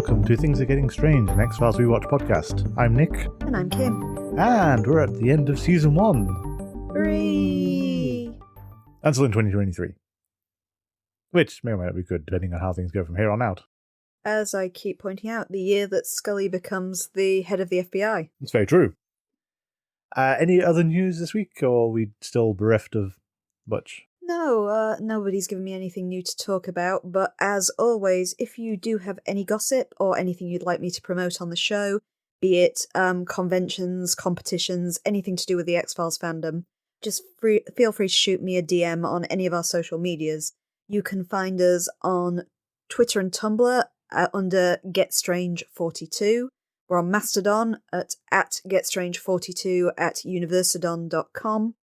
welcome to Things Are Getting Strange, an X-Files Rewatch podcast. I'm Nick. And I'm Kim. And we're at the end of Season 1. Hooray! Until in 2023. Which may or may not be good, depending on how things go from here on out. As I keep pointing out, the year that Scully becomes the head of the FBI. It's very true. Any other news this week, or are we still bereft of much? No, nobody's given me anything new to talk about, but as always, if you do have any gossip or anything you'd like me to promote on the show, be it conventions, competitions, anything to do with the X-Files fandom, just feel free to shoot me a DM on any of our social medias. You can find us on Twitter and Tumblr under GetStrange42. We're on Mastodon at GetStrange42 at universadon.com.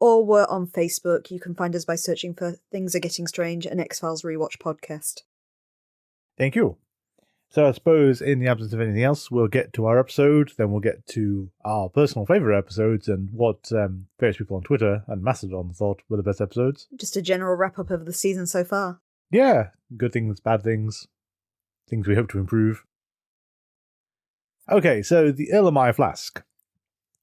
Or we're on Facebook. You can find us by searching for Things Are Getting Strange, an X-Files Rewatch podcast. Thank you. So I suppose in the absence of anything else, we'll get to our episode, then we'll get to our personal favourite episodes and what various people on Twitter and Mastodon thought were the best episodes. Just a general wrap-up of the season so far. Yeah, good things, bad things, things we hope to improve. Okay, so the Erlenmeyer Flask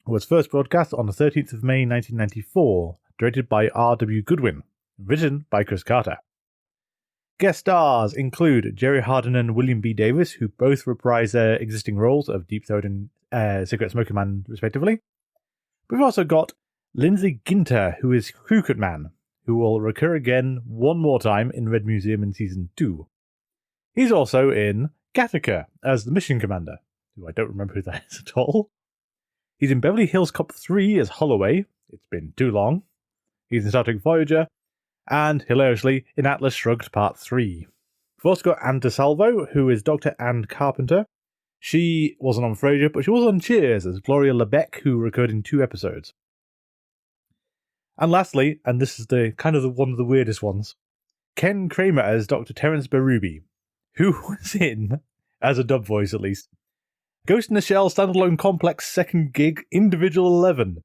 was first broadcast on the 13th of May 1994, directed by R.W. Goodwin, written by Chris Carter. Guest stars include Jerry Hardin and William B. Davis, who both reprise their existing roles of Deep Throat and Cigarette Smoker Man, respectively. We've also got Lindsay Ginter, who is Crooked Man, who will recur again one more time in Red Museum in Season 2. He's also in Gattaca as the Mission Commander, who I don't remember who that is at all. He's in Beverly Hills Cop 3 as Holloway. It's been too long. He's in Star Trek Voyager. And, hilariously, in Atlas Shrugged Part 3. We've also got Anne DeSalvo, who is Dr. Anne Carpenter. She wasn't on Frasier, but she was on Cheers as Gloria Lebec, who recurred in 2 episodes. And lastly, and this is one of the weirdest ones, Ken Kramer as Dr. Terence Berube, who was in, as a dub voice at least, Ghost in the Shell Standalone Complex Second Gig Individual 11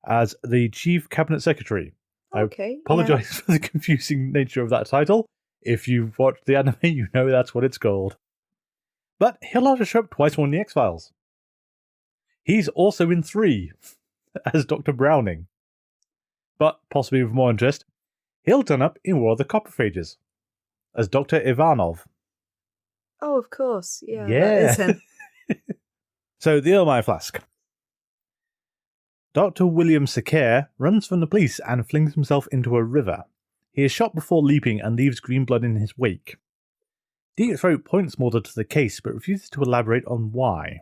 as the Chief Cabinet Secretary. Okay, I apologise for the confusing nature of that title. If you've watched the anime, you know that's what it's called. But he'll have to show up twice more in the X-Files. He's also in 3 as Dr. Browning. But, possibly with more interest, he'll turn up in War of the Copperphages as Dr. Ivanov. Oh, of course. Yeah. That is him. So, the Erlenmeyer Flask. Dr. William Secare runs from the police and flings himself into a river. He is shot before leaping and leaves green blood in his wake. Deep Throat points Mulder to the case but refuses to elaborate on why.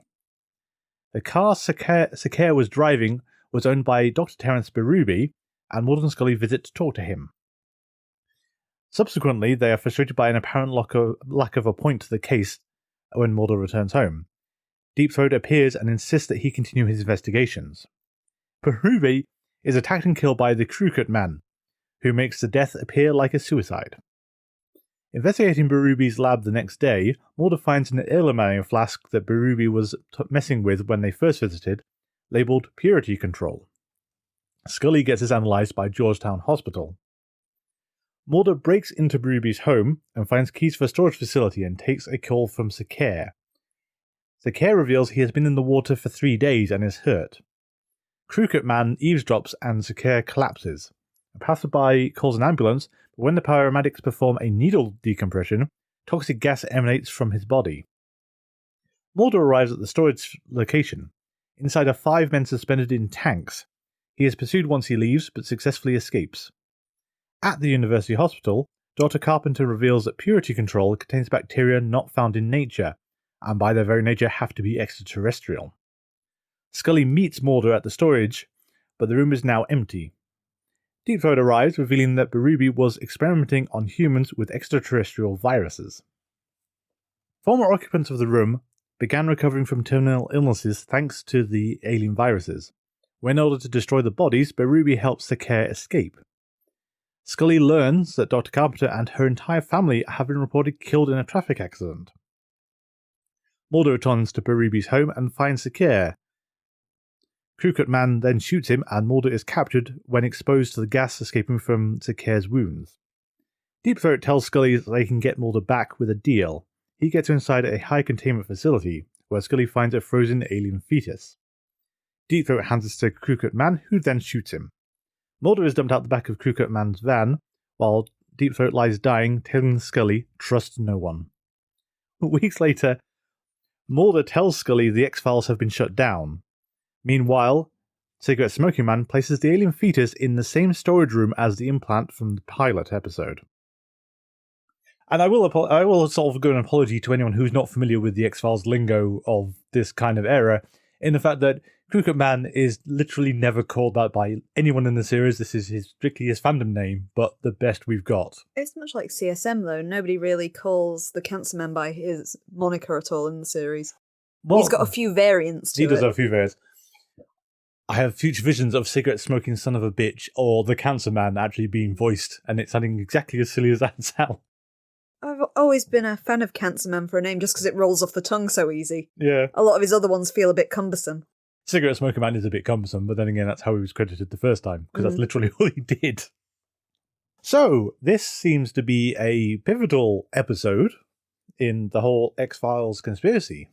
The car Secare was driving was owned by Dr. Terence Berube, and Mulder and Scully visit to talk to him. Subsequently, they are frustrated by an apparent lack of a point to the case when Mulder returns home. Deep Throat appears and insists that he continue his investigations. Berube is attacked and killed by the Crooked Man, who makes the death appear like a suicide. Investigating Berube's lab the next day, Mulder finds an Erlenmeyer flask that Berube was messing with when they first visited, labelled Purity Control. Scully gets this analysed by Georgetown Hospital. Mulder breaks into Berube's home and finds keys for a storage facility and takes a call from Secare. Secare reveals he has been in the water for 3 days and is hurt. Crooked Man eavesdrops and Secare collapses. A passerby calls an ambulance, but when the paramedics perform a needle decompression, toxic gas emanates from his body. Mulder arrives at the storage location. Inside are 5 men suspended in tanks. He is pursued once he leaves, but successfully escapes. At the University Hospital, Dr. Carpenter reveals that Purity Control contains bacteria not found in nature, and by their very nature have to be extraterrestrial. Scully meets Mulder at the storage, but the room is now empty. Deep Throat arrives, revealing that Berube was experimenting on humans with extraterrestrial viruses. Former occupants of the room began recovering from terminal illnesses thanks to the alien viruses. When ordered to destroy the bodies, Berube helps Secare escape. Scully learns that Dr. Carpenter and her entire family have been reported killed in a traffic accident. Mulder returns to Berube's home and finds Secare. Crooked Man then shoots him and Mulder is captured when exposed to the gas escaping from Secare's wounds. Deep Throat tells Scully that they can get Mulder back with a deal. he gets inside a high containment facility where Scully finds a frozen alien fetus. Deep Throat hands this to Crooked Man, who then shoots him. Mulder is dumped out the back of Crooked Man's van, while Deep Throat lies dying, telling Scully, trust no one. Weeks later, Mulder tells Scully the X-Files have been shut down. Meanwhile, Cigarette Smoking Man places the alien fetus in the same storage room as the implant from the pilot episode. And I will sort of give an apology to anyone who's not familiar with the X-Files lingo of this kind of era, in the fact that Crooked Man is literally never called that by anyone in the series. This is strictly his fandom name, but the best we've got. It's much like CSM, though. Nobody really calls the Cancer Man by his moniker at all in the series. Well, he's got a few variants to it. He does have a few variants. I have future visions of Cigarette Smoking Son of a Bitch or the Cancer Man actually being voiced, and it's sounding exactly as silly as that sounds. I've always been a fan of Cancer Man for a name just because it rolls off the tongue so easy. Yeah. A lot of his other ones feel a bit cumbersome. Cigarette Smoking Man is a bit cumbersome, but then again, that's how he was credited the first time, because that's literally all he did. So, this seems to be a pivotal episode in the whole X-Files conspiracy.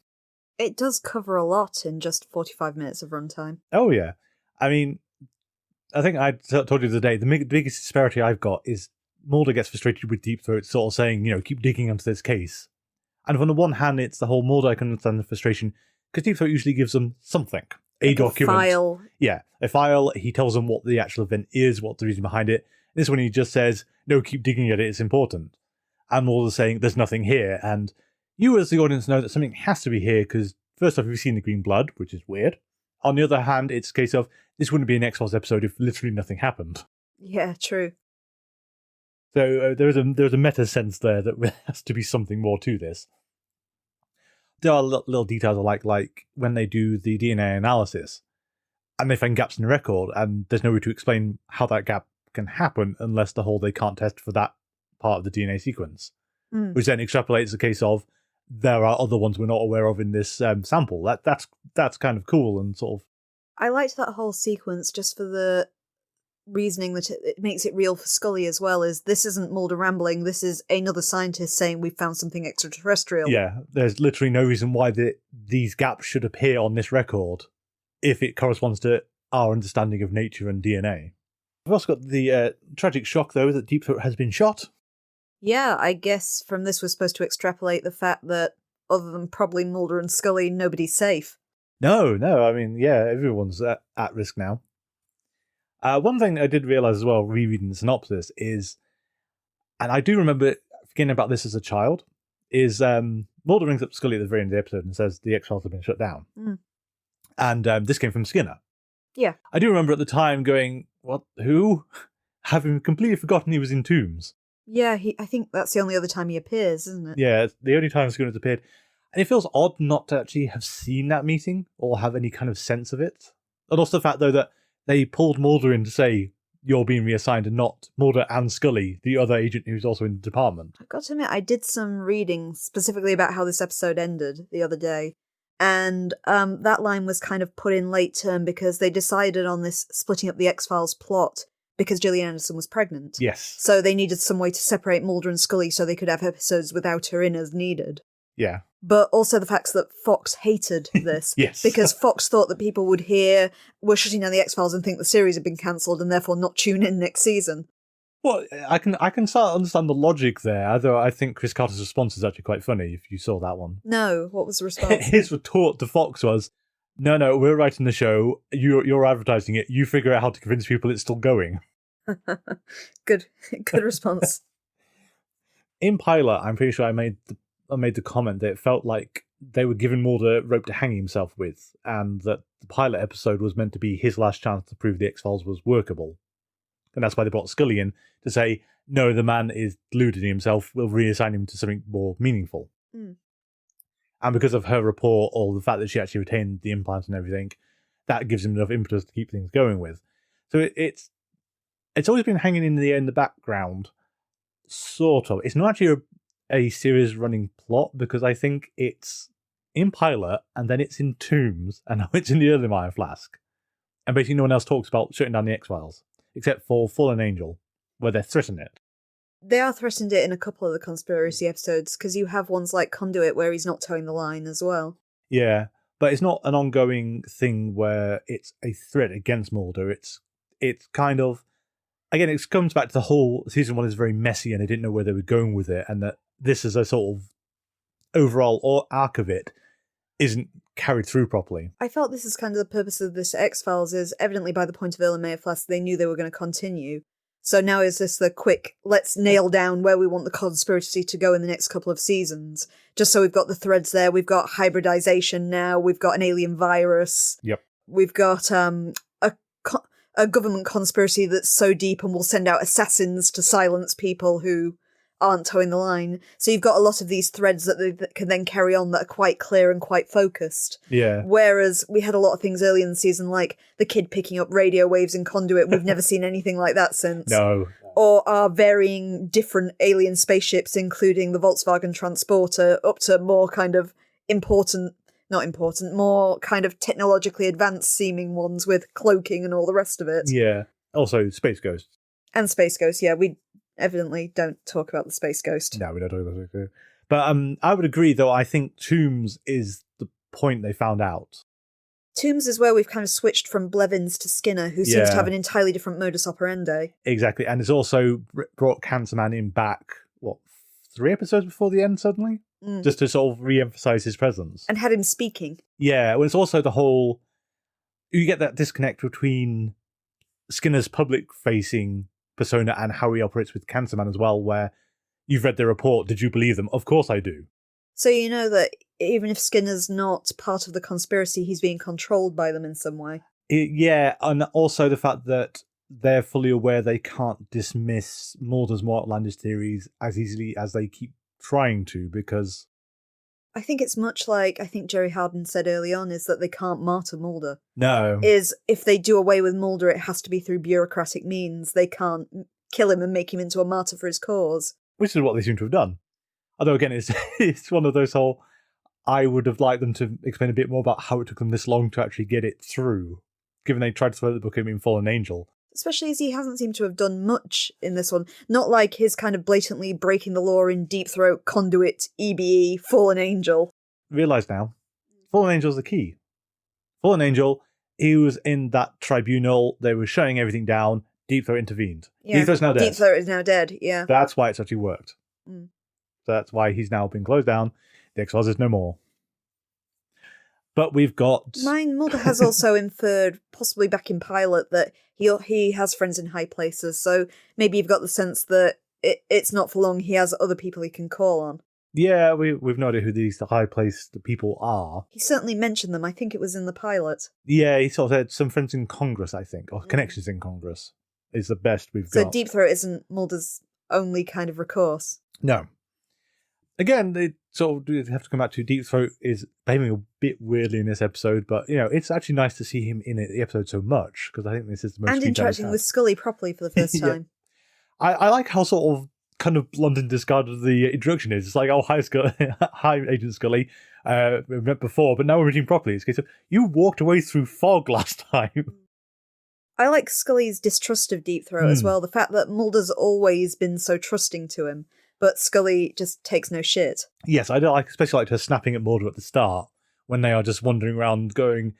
It does cover a lot in just 45 minutes of runtime. Oh, yeah. I mean, I think I told you the other day, the biggest disparity I've got is Mulder gets frustrated with Deep Throat sort of saying, keep digging into this case. And on the one hand, it's the whole Mulder, I can understand the frustration, because Deep Throat usually gives them something. A document. A file. Yeah, a file. He tells them what the actual event is, what's the reason behind it. This one he just says, no, keep digging at it, it's important. And Mulder's saying, there's nothing here. And you as the audience know that something has to be here, because first off, we've seen the green blood, which is weird. On the other hand, it's a case of, this wouldn't be an X-Files episode if literally nothing happened. Yeah, true. So there's a meta sense there that there has to be something more to this. There are little details I like when they do the DNA analysis and they find gaps in the record, and there's no way to explain how that gap can happen unless they can't test for that part of the DNA sequence, which then extrapolates the case of there are other ones we're not aware of in this sample. That's kind of cool and sort of. I liked that whole sequence just for the reasoning that it makes it real for Scully as well. Is this isn't Mulder rambling? This is another scientist saying we found something extraterrestrial. Yeah, there's literally no reason why these gaps should appear on this record if it corresponds to our understanding of nature and DNA. We've also got the tragic shock, though, that Deep Throat has been shot. Yeah, I guess from this we're supposed to extrapolate the fact that other than probably Mulder and Scully, nobody's safe. No, I mean, yeah, everyone's at risk now. One thing I did realise as well, rereading the synopsis, is, and I do remember forgetting about this as a child, is Mulder rings up Scully at the very end of the episode and says the X-Files have been shut down. And this came from Skinner. Yeah. I do remember at the time going, what, who? Having completely forgotten he was in Tombs. Yeah, I think that's the only other time he appears, isn't it? Yeah, it's the only time Skinner's appeared. And it feels odd not to actually have seen that meeting or have any kind of sense of it. And also the fact, though, that they pulled Mulder in to say, you're being reassigned, and not Mulder and Scully, the other agent who's also in the department. I've got to admit, I did some reading specifically about how this episode ended the other day. And that line was kind of put in late term because they decided on this splitting up the X-Files plot because Gillian Anderson was pregnant. Yes. So they needed some way to separate Mulder and Scully so they could have episodes without her in as needed. Yeah. But also the fact that Fox hated this. Yes. Because Fox thought that people would hear, we're shutting down the X-Files and think the series had been cancelled and therefore not tune in next season. Well, I can start to understand the logic there, although I think Chris Carter's response is actually quite funny if you saw that one. No, what was the response? His retort to Fox was, no, we're writing the show, you're advertising it, you figure out how to convince people it's still going. Good response. In Pilot, I'm pretty sure I made the comment that it felt like they were giving Mulder rope to hang himself with, and that the pilot episode was meant to be his last chance to prove the X-Files was workable. And that's why they brought Scully in to say, no, the man is deluding himself, we'll reassign him to something more meaningful. And because of her rapport, or the fact that she actually retained the implant and everything, that gives him enough impetus to keep things going with. So it's always been hanging in the air in the background, sort of. It's not actually a series running plot, because I think it's in Pilot, and then it's in Tombs, and now it's in the Erlenmeyer Flask. And basically no one else talks about shutting down the X-Files, except for Fallen Angel, where they're threatening it. They are threatened it in a couple of the conspiracy episodes, because you have ones like Conduit where he's not towing the line as well. Yeah, but it's not an ongoing thing where it's a threat against Mulder. It's kind of, again, it comes back to the whole season 1 is very messy and they didn't know where they were going with it, and that this is a sort of overall arc of it isn't carried through properly. I felt this is kind of the purpose of this X-Files, is evidently by the point of Erlenmeyer Flask, they knew they were going to continue. So now is this the quick, let's nail down where we want the conspiracy to go in the next couple of seasons. Just so we've got the threads there, we've got hybridization now, we've got an alien virus. Yep. We've got a government conspiracy that's so deep and will send out assassins to silence people who aren't towing the line. So you've got a lot of these threads that can then carry on that are quite clear and quite focused. Yeah. Whereas we had a lot of things early in the season, like the kid picking up radio waves in Conduit. We've never seen anything like that since. No. Or our varying different alien spaceships, including the Volkswagen Transporter, up to more kind of more kind of technologically advanced seeming ones with cloaking and all the rest of it. Yeah. Also, Space Ghosts. And Space Ghost, yeah. We evidently don't talk about the Space Ghost. No, we don't talk about Space Ghost. But I would agree, though, I think Tombs is the point they found out. Tombs is where we've kind of switched from Blevins to Skinner, who seems to have an entirely different modus operandi. Exactly, and it's also brought Cancer Man in back, 3 episodes before the end, suddenly? Just to sort of re-emphasise his presence. And had him speaking. Yeah, well, it's also the whole... You get that disconnect between Skinner's public-facing persona and how he operates with Cancer Man as well, where you've read the report, did you believe them? Of course I do. So you know that even if Skinner's not part of the conspiracy, he's being controlled by them in some way. Yeah, and also the fact that they're fully aware they can't dismiss Mulder's more outlandish theories as easily as they keep trying to, because... I think it's much like, I think Jerry Harden said early on, is that they can't martyr Mulder. No. Is if they do away with Mulder, it has to be through bureaucratic means. They can't kill him and make him into a martyr for his cause. Which is what they seem to have done. Although, again, it's one of those whole... I would have liked them to explain a bit more about how it took them this long to actually get it through, given they tried to throw the book in Fallen Angel. Especially as he hasn't seemed to have done much in this one. Not like his kind of blatantly breaking the law in Deep Throat, Conduit, EBE, Fallen Angel. Realise now, Fallen Angel's the key. Fallen Angel, he was in that tribunal, they were shutting everything down, Deep Throat intervened. Yeah. Deep Throat's now dead. Deep Throat is now dead, yeah. That's why it's actually worked. Mm. That's why he's now been closed down. The X-Files is no more. But we've got... Mulder has also inferred, possibly back in pilot, that he has friends in high places, so maybe you've got the sense that it's not for long, he has other people he can call on. Yeah, we've no idea who these high-placed people are. He certainly mentioned them, I think it was in the pilot. Yeah, he sort of had some friends in Congress, I think, or connections in Congress, is the best we've got. So Deep Throat isn't Mulder's only kind of recourse. No. Again, they sort of have to come back to Deep Throat is behaving a bit weirdly in this episode, but, it's actually nice to see him in the episode so much, because I think this is the most... And interacting with Scully properly for the first time. Yeah. I like how sort of kind of blunt and discarded the introduction is. It's like, oh, hi, hi, Agent Scully. We've met before, but now we're meeting properly. It's a case of, you walked away through fog last time. I like Scully's distrust of Deep Throat as well. The fact that Mulder's always been so trusting to him, but Scully just takes no shit. Yes, I especially liked her snapping at Mulder at the start when they are just wandering around going,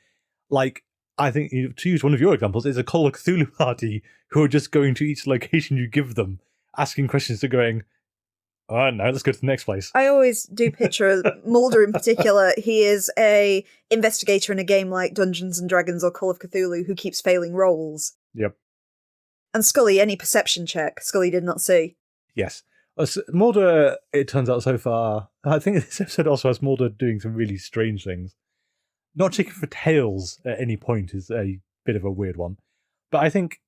like, I think, to use one of your examples, it's a Call of Cthulhu party who are just going to each location you give them, asking questions to going, oh no, let's go to the next place. I always do picture Mulder in particular. He is a investigator in a game like Dungeons and Dragons or Call of Cthulhu who keeps failing rolls. Yep. And Scully, any perception check, Scully did not see. Yes. Mulder, it turns out so far, I think this episode also has Mulder doing some really strange things. Not checking for tails at any point is a bit of a weird one. But I think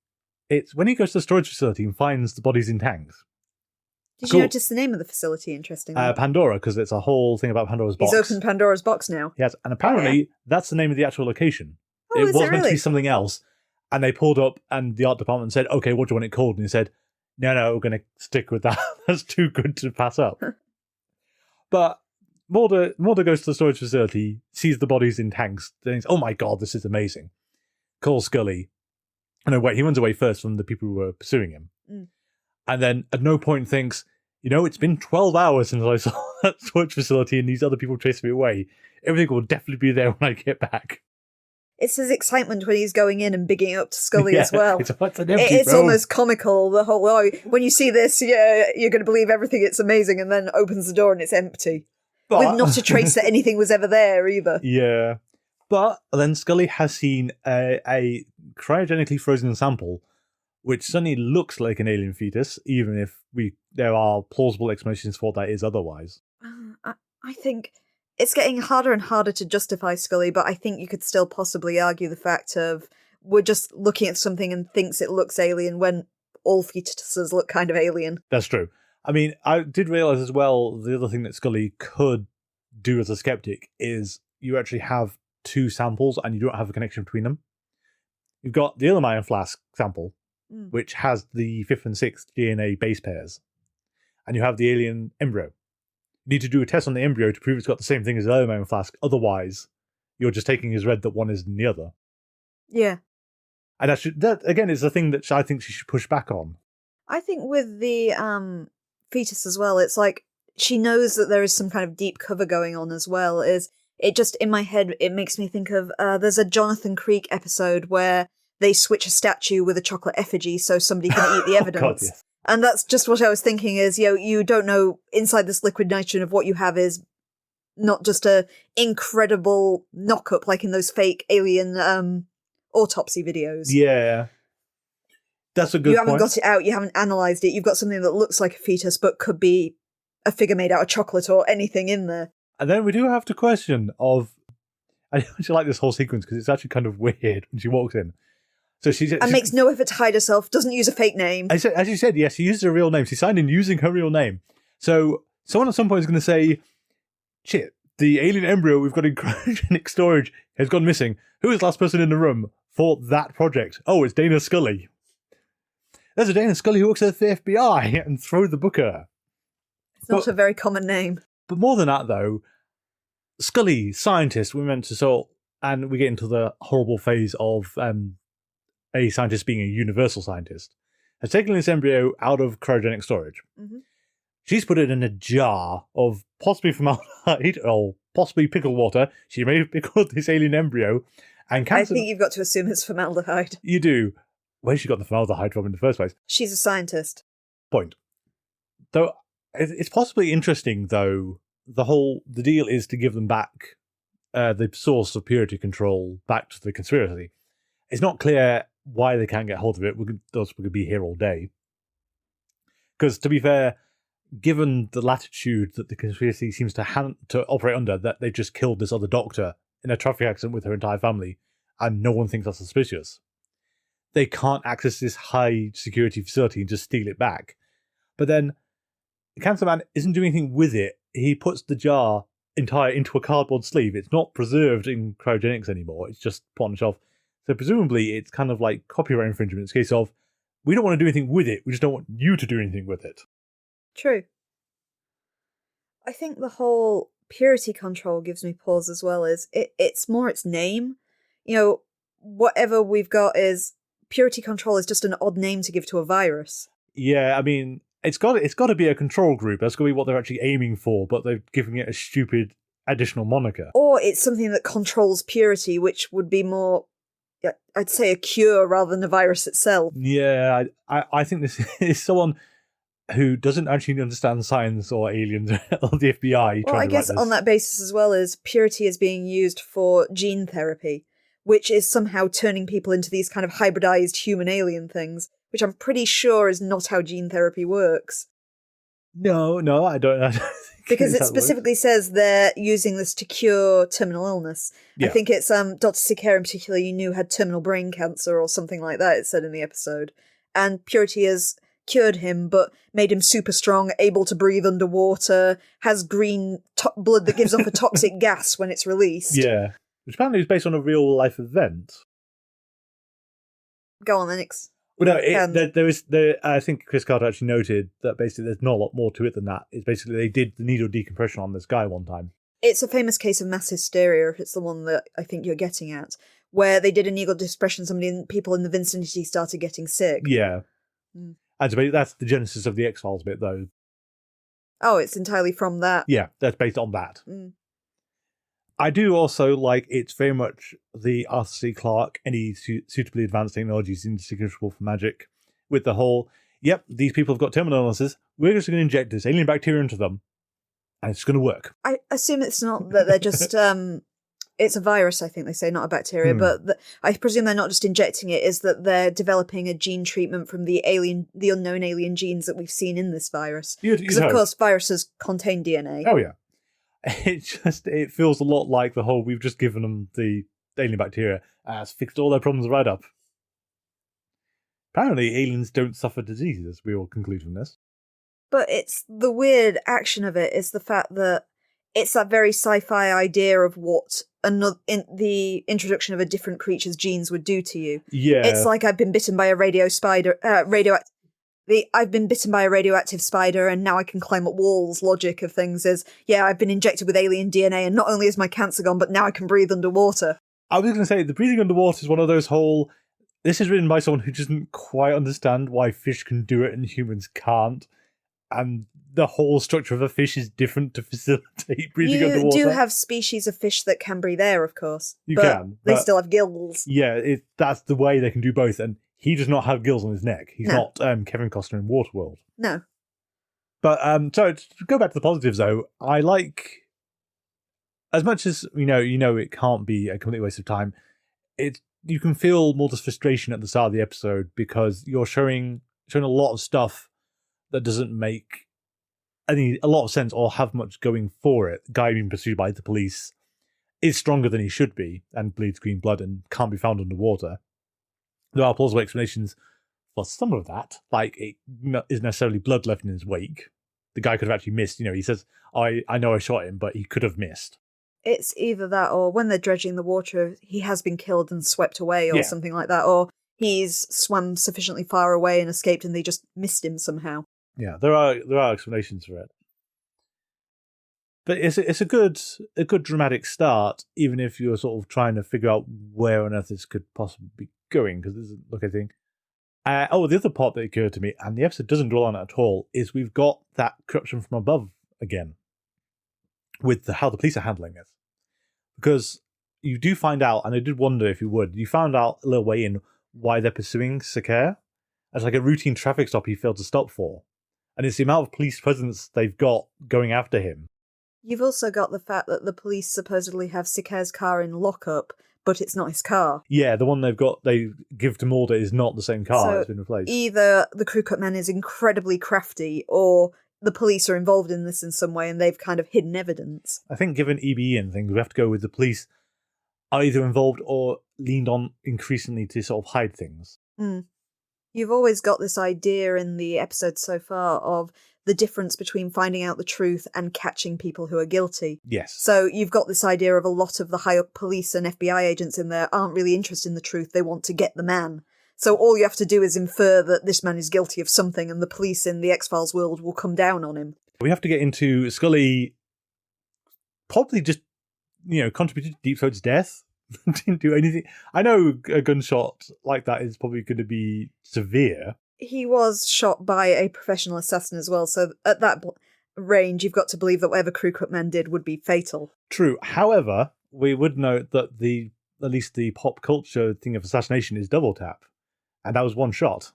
it's when he goes to the storage facility and finds the bodies in tanks. Did you notice the name of the facility, interestingly? Pandora, because it's a whole thing about Pandora's box. He's opened Pandora's box now. Yes, and apparently that's the name of the actual location. Oh, it is was it meant to really? be something else. And they pulled up and the art department said, okay, what do you want it called? And he said, no, we're going to stick with that. That's too good to pass up. But Mulder goes to the storage facility, sees the bodies in tanks, thinks, oh my god, this is amazing. Calls Scully. No, wait, he runs away first from the people who were pursuing him. And then at no point thinks, it's been 12 hours since I saw that storage facility and these other people chasing me away. Everything will definitely be there when I get back. It's his excitement when he's going in and bigging up to Scully as well. It's almost comical, the whole, when you see this, you're going to believe everything, it's amazing, and then opens the door and it's empty. With not a trace that anything was ever there either. Yeah. But then Scully has seen a cryogenically frozen sample, which suddenly looks like an alien fetus, even if there are plausible explanations for that is otherwise. I think it's getting harder and harder to justify Scully, but I think you could still possibly argue the fact of we're just looking at something and thinks it looks alien when all fetuses look kind of alien. That's true. I mean, I did realise as well, the other thing that Scully could do as a skeptic is you actually have two samples and you don't have a connection between them. You've got the Erlenmeyer Flask sample, which has the 5th and 6th DNA base pairs, and you have the alien embryo. You need to do a test on the embryo to prove it's got the same thing as the Erlenmeyer Flask, otherwise you're just taking as read that one is in the other. Yeah. And that again is the thing that I think she should push back on. I think with the fetus as well, it's like she knows that there is some kind of deep cover going on as well. It just, in my head, it makes me think of, there's a Jonathan Creek episode where they switch a statue with a chocolate effigy so somebody can eat the evidence. God, yes. And that's just what I was thinking is, you don't know inside this liquid nitrogen of what you have is not just a incredible knock-up like in those fake alien autopsy videos. Yeah. That's a good point. You haven't got it out, you haven't analysed it, you've got something that looks like a fetus but could be a figure made out of chocolate or anything in there. And then we do have to question of... I actually like this whole sequence because it's actually kind of weird when she walks in. So she makes no effort to hide herself, doesn't use a fake name. As you said, yes, she uses her real name. She signed in using her real name. So someone at some point is going to say, shit, the alien embryo we've got in cryogenic storage has gone missing. Who is the last person in the room for that project? Oh, it's Dana Scully. There's a Dana Scully who works at the FBI and throw the book at her. It's not a very common name. But more than that, though, Scully, scientist, we meant to sort, and we get into the horrible phase of a scientist being a universal scientist, has taken this embryo out of cryogenic storage. Mm-hmm. She's put it in a jar of possibly formaldehyde or possibly pickle water. She may have pickled this alien embryo. And I think you've got to assume it's formaldehyde. You do. Where's she got the formaldehyde from in the first place? She's a scientist. Point. Though it's possibly interesting, though, the deal is to give them back the source of purity control back to the conspiracy. It's not clear why they can't get hold of it. We could be here all day. Because, to be fair, given the latitude that the conspiracy seems to operate under, that they just killed this other doctor in a traffic accident with her entire family, and no one thinks that's suspicious, they can't access this high-security facility and just steal it back. But then, the Cancer Man isn't doing anything with it. He puts the jar entire into a cardboard sleeve. It's not preserved in cryogenics anymore. It's just put on the shelf. So presumably it's kind of like copyright infringement. It's a case of, we don't want to do anything with it. We just don't want you to do anything with it. True. I think the whole purity control gives me pause as well. It's more its name. Whatever we've got is purity control is just an odd name to give to a virus. Yeah, I mean, it's got to be a control group. That's got to be what they're actually aiming for, but they're giving it a stupid additional moniker. Or it's something that controls purity, which would be more, I'd say, a cure rather than a virus itself. Yeah, I think this is someone who doesn't actually understand science or aliens or the FBI. Well, I guess on that basis as well as purity is being used for gene therapy, which is somehow turning people into these kind of hybridized human alien things, which I'm pretty sure is not how gene therapy works. No, I don't. Because it specifically says they're using this to cure terminal illness. Yeah. I think it's Dr. Sikare in particular you knew had terminal brain cancer or something like that, it said in the episode. And purity has cured him, but made him super strong, able to breathe underwater, has green blood that gives off a toxic gas when it's released. Yeah, which apparently is based on a real-life event. Go on, Lennox. Well, no, I think Chris Carter actually noted that basically there's not a lot more to it than that. It's basically they did the needle decompression on this guy one time. It's a famous case of mass hysteria, if it's the one that I think you're getting at, where they did a needle decompression, people in the vicinity started getting sick. Yeah. And so that's the genesis of the X-Files bit, though. Oh, it's entirely from that. Yeah, that's based on that. Mm. I do also like it's very much the Arthur C. Clarke, any suitably advanced technology is indistinguishable from magic, with the whole, yep, these people have got terminal illnesses, we're just going to inject this alien bacteria into them, and it's going to work. I assume it's not that they're just... it's a virus, I think they say, not a bacteria, but I presume they're not just injecting it, is that they're developing a gene treatment from the unknown alien genes that we've seen in this virus. Because, of course, viruses contain DNA. Oh, yeah. It feels a lot like the whole, we've just given them the alien bacteria, and it's fixed all their problems right up. Apparently, aliens don't suffer diseases, we all conclude from this. But it's the weird action of it is the fact that it's that very sci-fi idea of what the introduction of a different creature's genes would do to you. Yeah. It's like I've been bitten by a I've been bitten by a radioactive spider and now I can climb up walls. Logic of things is, yeah, I've been injected with alien DNA and not only is my cancer gone, but now I can breathe underwater. I was going to say, the breathing underwater is one of those whole... This is written by someone who doesn't quite understand why fish can do it and humans can't. And the whole structure of a fish is different to facilitate breathing underwater. You do have species of fish that can breathe air, of course. But they still have gills. Yeah, that's the way they can do both. And he does not have gills on his neck. He's not Kevin Costner in Waterworld. No. But so to go back to the positives, though, I like, as much as you know, it can't be a complete waste of time. You can feel Mulder's frustration at the start of the episode because you're showing a lot of stuff that doesn't make a lot of sense or have much going for it. The guy being pursued by the police is stronger than he should be and bleeds green blood and can't be found underwater. There are plausible explanations for some of that, like it isn't necessarily blood left in his wake. The guy could have actually missed. He says, I know I shot him, but he could have missed. It's either that or when they're dredging the water, he has been killed and swept away or something like that, or he's swam sufficiently far away and escaped and they just missed him somehow. Yeah, there are explanations for it. But it's a good dramatic start, even if you're sort of trying to figure out where on earth this could possibly be going, because this is, look, I think. The other part that occurred to me, and the episode doesn't dwell on it at all, is we've got that corruption from above again, with how the police are handling it. Because you do find out, and I did wonder if you found out a little way in why they're pursuing Sakir. It's like a routine traffic stop he failed to stop for. And it's the amount of police presence they've got going after him. You've also got the fact that the police supposedly have Sakir's car in lockup, but it's not his car. Yeah, the one they give to Mulder is not the same car that's been replaced. Either the crew cut man is incredibly crafty, or the police are involved in this in some way and they've kind of hidden evidence. I think given EBE and things, we have to go with the police either involved or leaned on increasingly to sort of hide things. Mm. You've always got this idea in the episode so far of the difference between finding out the truth and catching people who are guilty. Yes. So you've got this idea of a lot of the high-up police and FBI agents in there aren't really interested in the truth, they want to get the man. So all you have to do is infer that this man is guilty of something and the police in the X-Files world will come down on him. We have to get into Scully probably just, contributed to Deep Throat's death. Didn't do anything. I know a gunshot like that is probably going to be severe. He was shot by a professional assassin as well, so at that range, you've got to believe that whatever crew cut man did would be fatal. True. However, we would note that at least the pop culture thing of assassination is double tap. And that was one shot.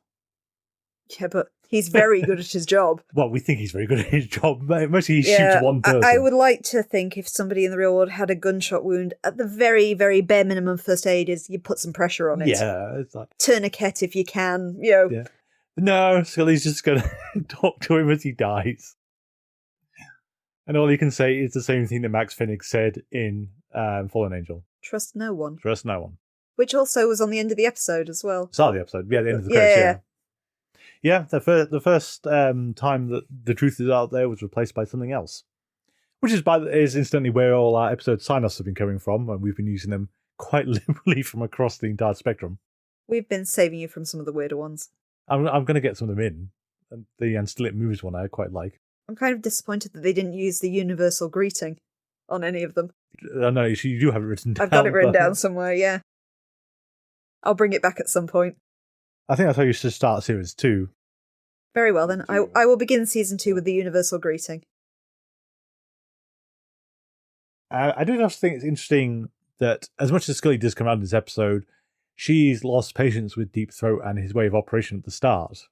Yeah, but he's very good at his job. Well, we think he's very good at his job. Mostly he shoots one person. I would like to think if somebody in the real world had a gunshot wound, at the very, very bare minimum first aid is you put some pressure on it. Yeah. It's like... Tourniquet if you can, Yeah. No, Scully's just going to talk to him as he dies. And all you can say is the same thing that Max Phoenix said in Fallen Angel. Trust no one. Trust no one. Which also was on the end of the episode as well. Start of the episode. Yeah, the end of the credits, Yeah, the first time that the truth is out there was replaced by something else. Which is instantly where all our episode sign-offs have been coming from, and we've been using them quite liberally from across the entire spectrum. We've been saving you from some of the weirder ones. I'm going to get some of them in. And the And Still It Moves one I quite like. I'm kind of disappointed that they didn't use the universal greeting on any of them. I know, you do have it written down. I've got it written down somewhere, yeah. I'll bring it back at some point. I think that's how you should start series 2. Very well then. I will begin season 2 with the universal greeting. I do also think it's interesting that as much as Scully does come out in this episode, she's lost patience with Deep Throat and his way of operation at the start.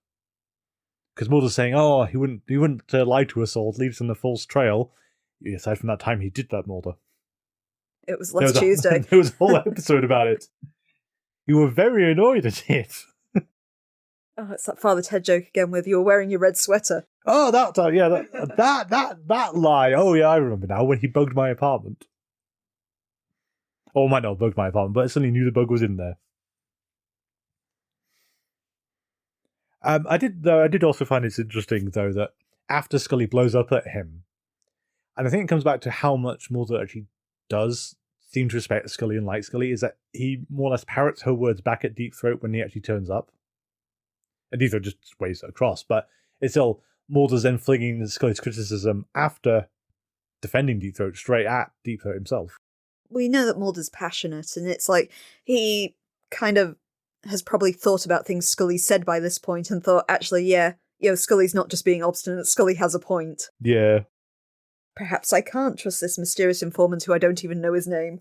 Because Mulder's saying, "Oh, he wouldn't lie to us or leave us on a false trail." Aside from that time he did that, Mulder. It was last Tuesday. There was a whole episode about it. You were very annoyed at it. Oh, it's that Father Ted joke again with you were wearing your red sweater. Oh, that time, yeah, that lie. Oh, yeah, I remember now when he bugged my apartment. Or might not have bugged my apartment, but I suddenly knew the bug was in there. I did also find it interesting though that after Scully blows up at him, and I think it comes back to how much Mulder actually does seem to respect Scully and like Scully, is that he more or less parrots her words back at Deep Throat when he actually turns up. And Deep Throat just waves it across, but it's still Mulder's then flinging Scully's criticism after defending Deep Throat straight at Deep Throat himself. We know that Mulder's passionate, and it's like he kind of has probably thought about things Scully said by this point and thought, actually, yeah, Scully's not just being obstinate, Scully has a point. Yeah. Perhaps I can't trust this mysterious informant who I don't even know his name.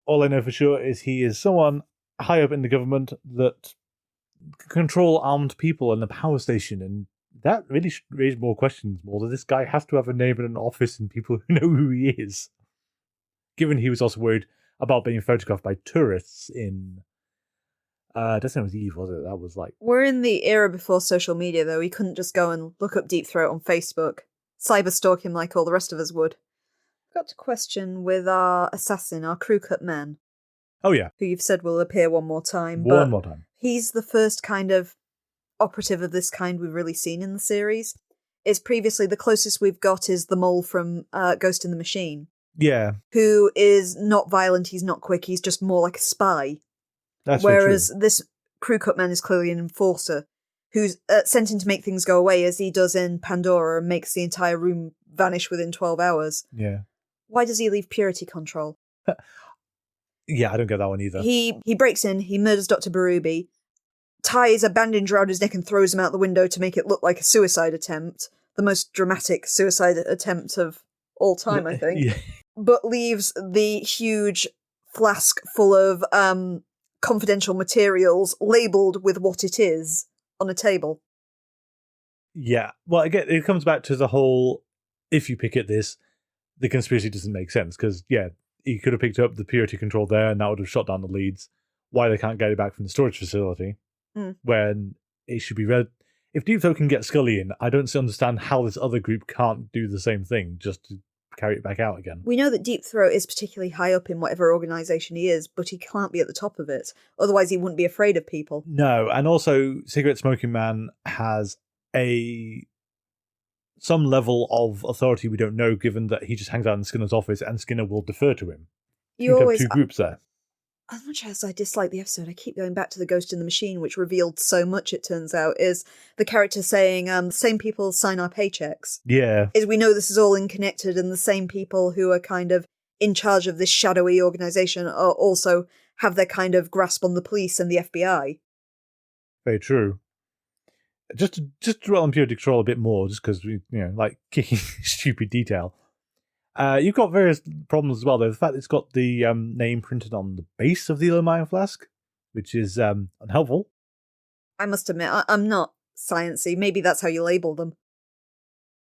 All I know for sure is he is someone high up in the government that control armed people in the power station, and that really should raise more questions. Mulder, this guy has to have a name and an office and people who know who he is. Given he was also worried about being photographed by tourists in... that's not Eve, was it? That was like... We're in the era before social media, though. We couldn't just go and look up Deep Throat on Facebook. Cyberstalk him like all the rest of us would. Got to question with our assassin, our crew cut man. Oh, yeah. Who you've said will appear one more time. One more time. He's the first kind of operative of this kind we've really seen in the series. Is previously the closest we've got is the mole from Ghost in the Machine. Yeah. Who is not violent, he's not quick, he's just more like a spy. That's Whereas true. this crew cut man is clearly an enforcer who's sent in to make things go away as he does in Pandora and makes the entire room vanish within 12 hours. Yeah. Why does he leave purity control? Yeah, I don't get that one either. He breaks in, he murders Dr. Berube, ties a bandage around his neck and throws him out the window to make it look like a suicide attempt. The most dramatic suicide attempt of all time, I think. Yeah. But leaves the huge flask full of confidential materials labelled with what it is on a table. Yeah. Well, again, it comes back to the whole, if you pick at this, the conspiracy doesn't make sense. Because, yeah, he could have picked up the purity control there and that would have shot down the leads. Why they can't get it back from the storage facility when it should be read. If Deep Throat can get Scully in, I don't understand how this other group can't do the same thing just to carry it back out again. We know that Deep Throat is particularly high up in whatever organisation he is, but he can't be at the top of it. Otherwise he wouldn't be afraid of people. No, and also Cigarette Smoking Man has some level of authority we don't know, given that he just hangs out in Skinner's office and Skinner will defer to him. You always have two groups there. As much as I dislike the episode, I keep going back to the Ghost in the Machine, which revealed so much, it turns out, is the character saying, the same people sign our paychecks. Yeah. Is we know this is all interconnected, and the same people who are kind of in charge of this shadowy organisation are also have their kind of grasp on the police and the FBI. Very true. Just to dwell on purity control a bit more, just because we, like kicking stupid detail. You've got various problems as well, though. The fact that it's got the name printed on the base of the Erlenmeyer Flask, which is unhelpful. I must admit, I'm not sciencey. Maybe that's how you label them.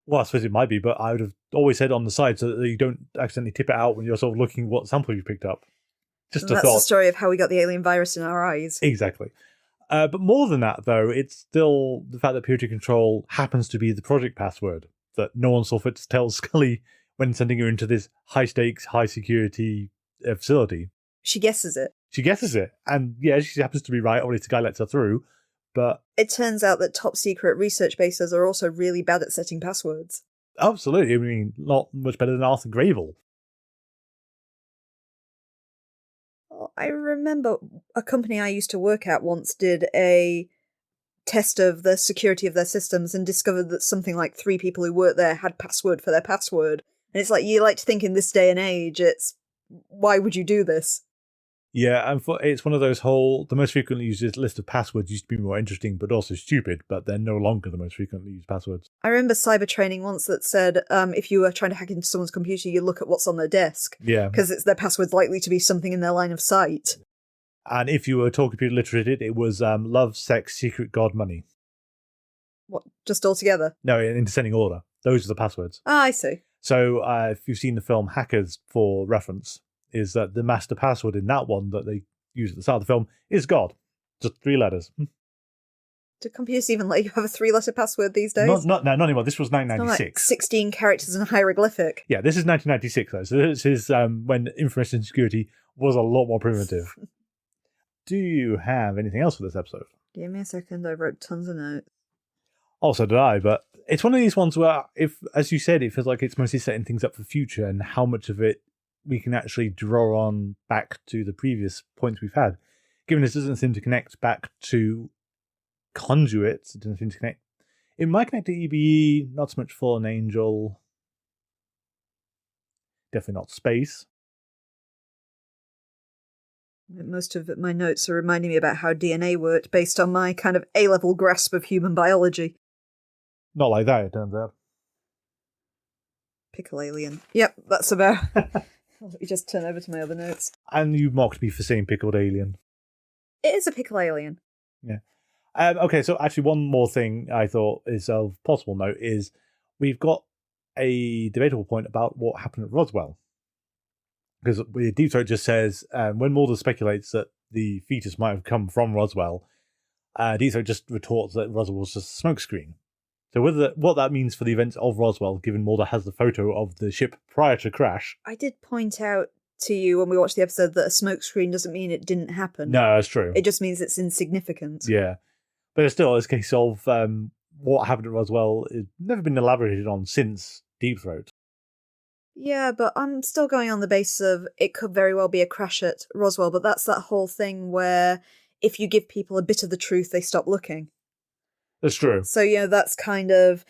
Well, I suppose it might be, but I would have always said on the side so that you don't accidentally tip it out when you're sort of looking what sample you picked up. Just a thought. That's the story of how we got the alien virus in our eyes. Exactly. But more than that, though, it's still the fact that purity control happens to be the project password that no one saw fit to tell Scully when sending her into this high-stakes, high-security facility. She guesses it. She guesses it. And, yeah, she happens to be right, or at least the guy lets her through. But it turns out that top-secret research bases are also really bad at setting passwords. Absolutely. I mean, not much better than Arthur Gravel. I remember a company I used to work at once did a test of the security of their systems and discovered that something like 3 people who worked there had password for their password. And it's like, you like to think in this day and age, it's, why would you do this? Yeah, and it's one of those the most frequently used list of passwords used to be more interesting, but also stupid, but they're no longer the most frequently used passwords. I remember cyber training once that said if you were trying to hack into someone's computer, you look at what's on their desk. Yeah. Because their password's likely to be something in their line of sight. And if you were at all computer literate, it was love, sex, secret, God, money. What, just all together? No, in descending order. Those are the passwords. Ah, I see. So if you've seen the film Hackers for reference, is that the master password in that one that they use at the start of the film is God. Just 3 letters. Do computers even let you have a 3-letter password these days? Not anymore. This was 1996. Like 16 characters in hieroglyphic. Yeah, this is 1996 though. So this is when information security was a lot more primitive. Do you have anything else for this episode? Give me a second. I wrote tons of notes. Also did I, but it's one of these ones where, if, as you said, it feels like it's mostly setting things up for future and how much of it we can actually draw on back to the previous points we've had. Given this doesn't seem to connect back to conduits, it doesn't seem to connect. It might connect to EBE, not so much Fallen Angel. Definitely not space. Most of my notes are reminding me about how DNA worked based on my kind of A-level grasp of human biology. Not like that, it turns out. Pickle Alien. Yep, that's about... Let me just turn over to my other notes. And you mocked me for saying Pickled Alien. It is a Pickle Alien. Yeah. Okay, so actually one more thing I thought is of possible note is we've got a debatable point about what happened at Roswell. Because Deep Throat just says, when Mulder speculates that the fetus might have come from Roswell, Deep Throat just retorts that Roswell was just a smokescreen. So what that means for the events of Roswell, given Mulder has the photo of the ship prior to crash. I did point out to you when we watched the episode that a smokescreen doesn't mean it didn't happen. No, that's true. It just means it's insignificant. Yeah. But it's still, this case of what happened at Roswell has never been elaborated on since Deep Throat. Yeah, but I'm still going on the basis of it could very well be a crash at Roswell, but that's that whole thing where if you give people a bit of the truth, they stop looking. That's true. So, that's kind of...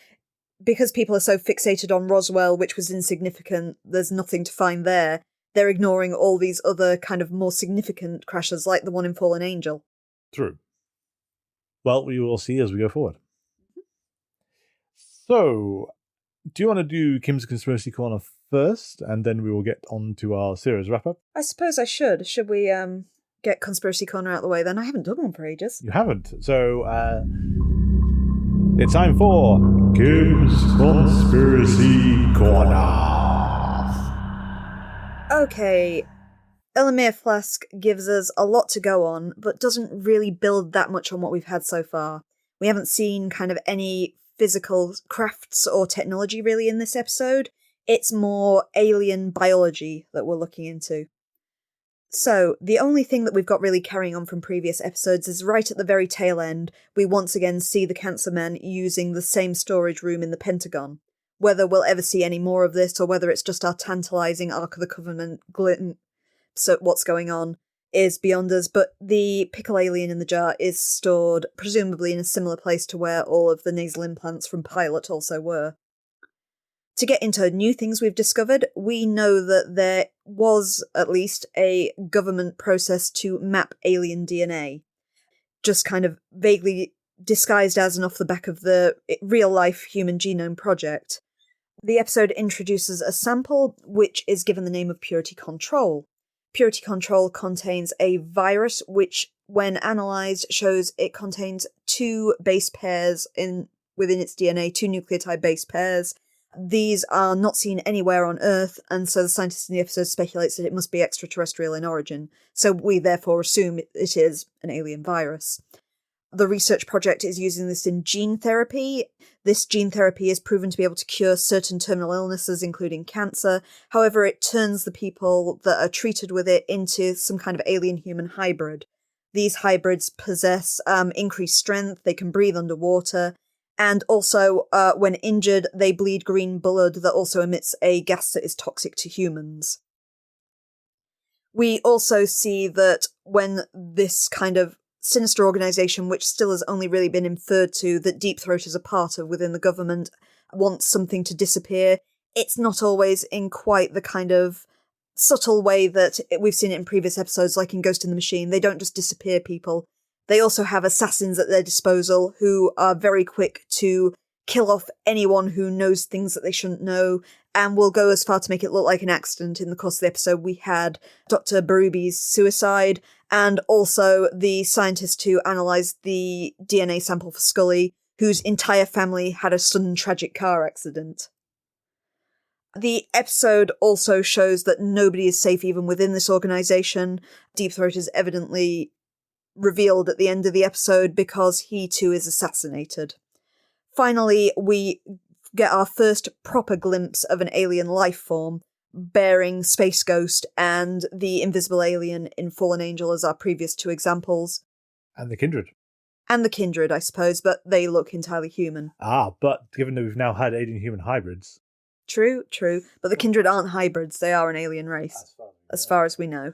Because people are so fixated on Roswell, which was insignificant, there's nothing to find there. They're ignoring all these other kind of more significant crashes, like the one in Fallen Angel. True. Well, we will see as we go forward. So, do you want to do Kim's Conspiracy Corner first, and then we will get on to our series wrap-up? I suppose I should. Should we get Conspiracy Corner out of the way then? I haven't done one for ages. You haven't. So, it's time for Kim's Conspiracy Corner. Okay. Erlenmeyer Flask gives us a lot to go on, but doesn't really build that much on what we've had so far. We haven't seen kind of any physical crafts or technology really in this episode. It's more alien biology that we're looking into. So, the only thing that we've got really carrying on from previous episodes is right at the very tail end, we once again see the Cancer Men using the same storage room in the Pentagon. Whether we'll ever see any more of this, or whether it's just our tantalising Ark of the Covenant so what's going on is beyond us, but the Pickle Alien in the jar is stored, presumably in a similar place to where all of the nasal implants from Pilot also were. To get into new things we've discovered, we know that there was at least a government process to map alien DNA, just kind of vaguely disguised as and off the back of the real-life Human Genome Project. The episode introduces a sample which is given the name of Purity Control. Purity Control contains a virus which, when analysed, shows it contains 2 base pairs within its DNA, 2 nucleotide base pairs. These are not seen anywhere on Earth, and so the scientist in the episode speculates that it must be extraterrestrial in origin, so we therefore assume it is an alien virus. The research project is using this in gene therapy. This gene therapy is proven to be able to cure certain terminal illnesses, including cancer. However, it turns the people that are treated with it into some kind of alien-human hybrid. These hybrids possess increased strength, they can breathe underwater, and also, when injured, they bleed green blood that also emits a gas that is toxic to humans. We also see that when this kind of sinister organisation, which still has only really been inferred to, that Deep Throat is a part of within the government, wants something to disappear, it's not always in quite the kind of subtle way that we've seen it in previous episodes, like in Ghost in the Machine. They don't just disappear people. They also have assassins at their disposal who are very quick to kill off anyone who knows things that they shouldn't know, and will go as far to make it look like an accident. In the course of the episode, we had Dr. Berubie's suicide, and also the scientist who analysed the DNA sample for Scully, whose entire family had a sudden tragic car accident. The episode also shows that nobody is safe even within this organisation. Deep Throat is evidently revealed at the end of the episode because he too is assassinated. Finally, we get our first proper glimpse of an alien life form, bearing Space Ghost and the invisible alien in Fallen Angel as our previous two examples. And the Kindred. And the Kindred, I suppose, but they look entirely human. But given that we've now had alien-human hybrids... True. But the Kindred aren't hybrids, they are an alien race, as far as we know.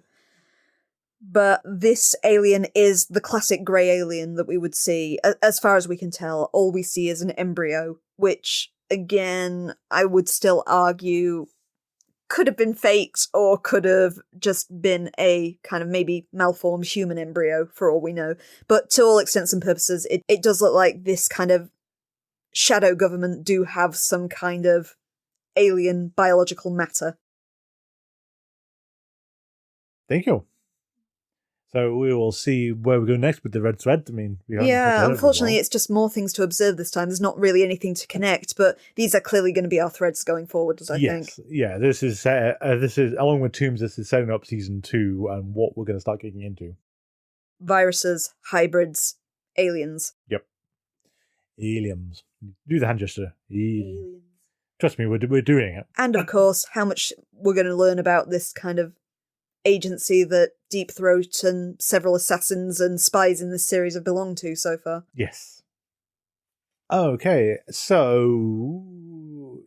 But this alien is the classic grey alien that we would see. As far as we can tell, all we see is an embryo, which, again, I would still argue could have been faked or could have just been a kind of maybe malformed human embryo, for all we know. But to all extents and purposes, it does look like this kind of shadow government do have some kind of alien biological matter. Thank you. So we will see where we go next with the red thread. I mean, unfortunately, it's just more things to observe this time. There's not really anything to connect, but these are clearly going to be our threads going forward, I think. Yeah, this is along with Tombs. This is setting up season 2 and what we're going to start getting into. Viruses, hybrids, aliens. Yep, aliens. Do the hand gesture. Aliens. Trust me, we're doing it. And of course, how much we're going to learn about this kind of agency that Deep Throat and several assassins and spies in this series have belonged to so far. Yes. Okay, so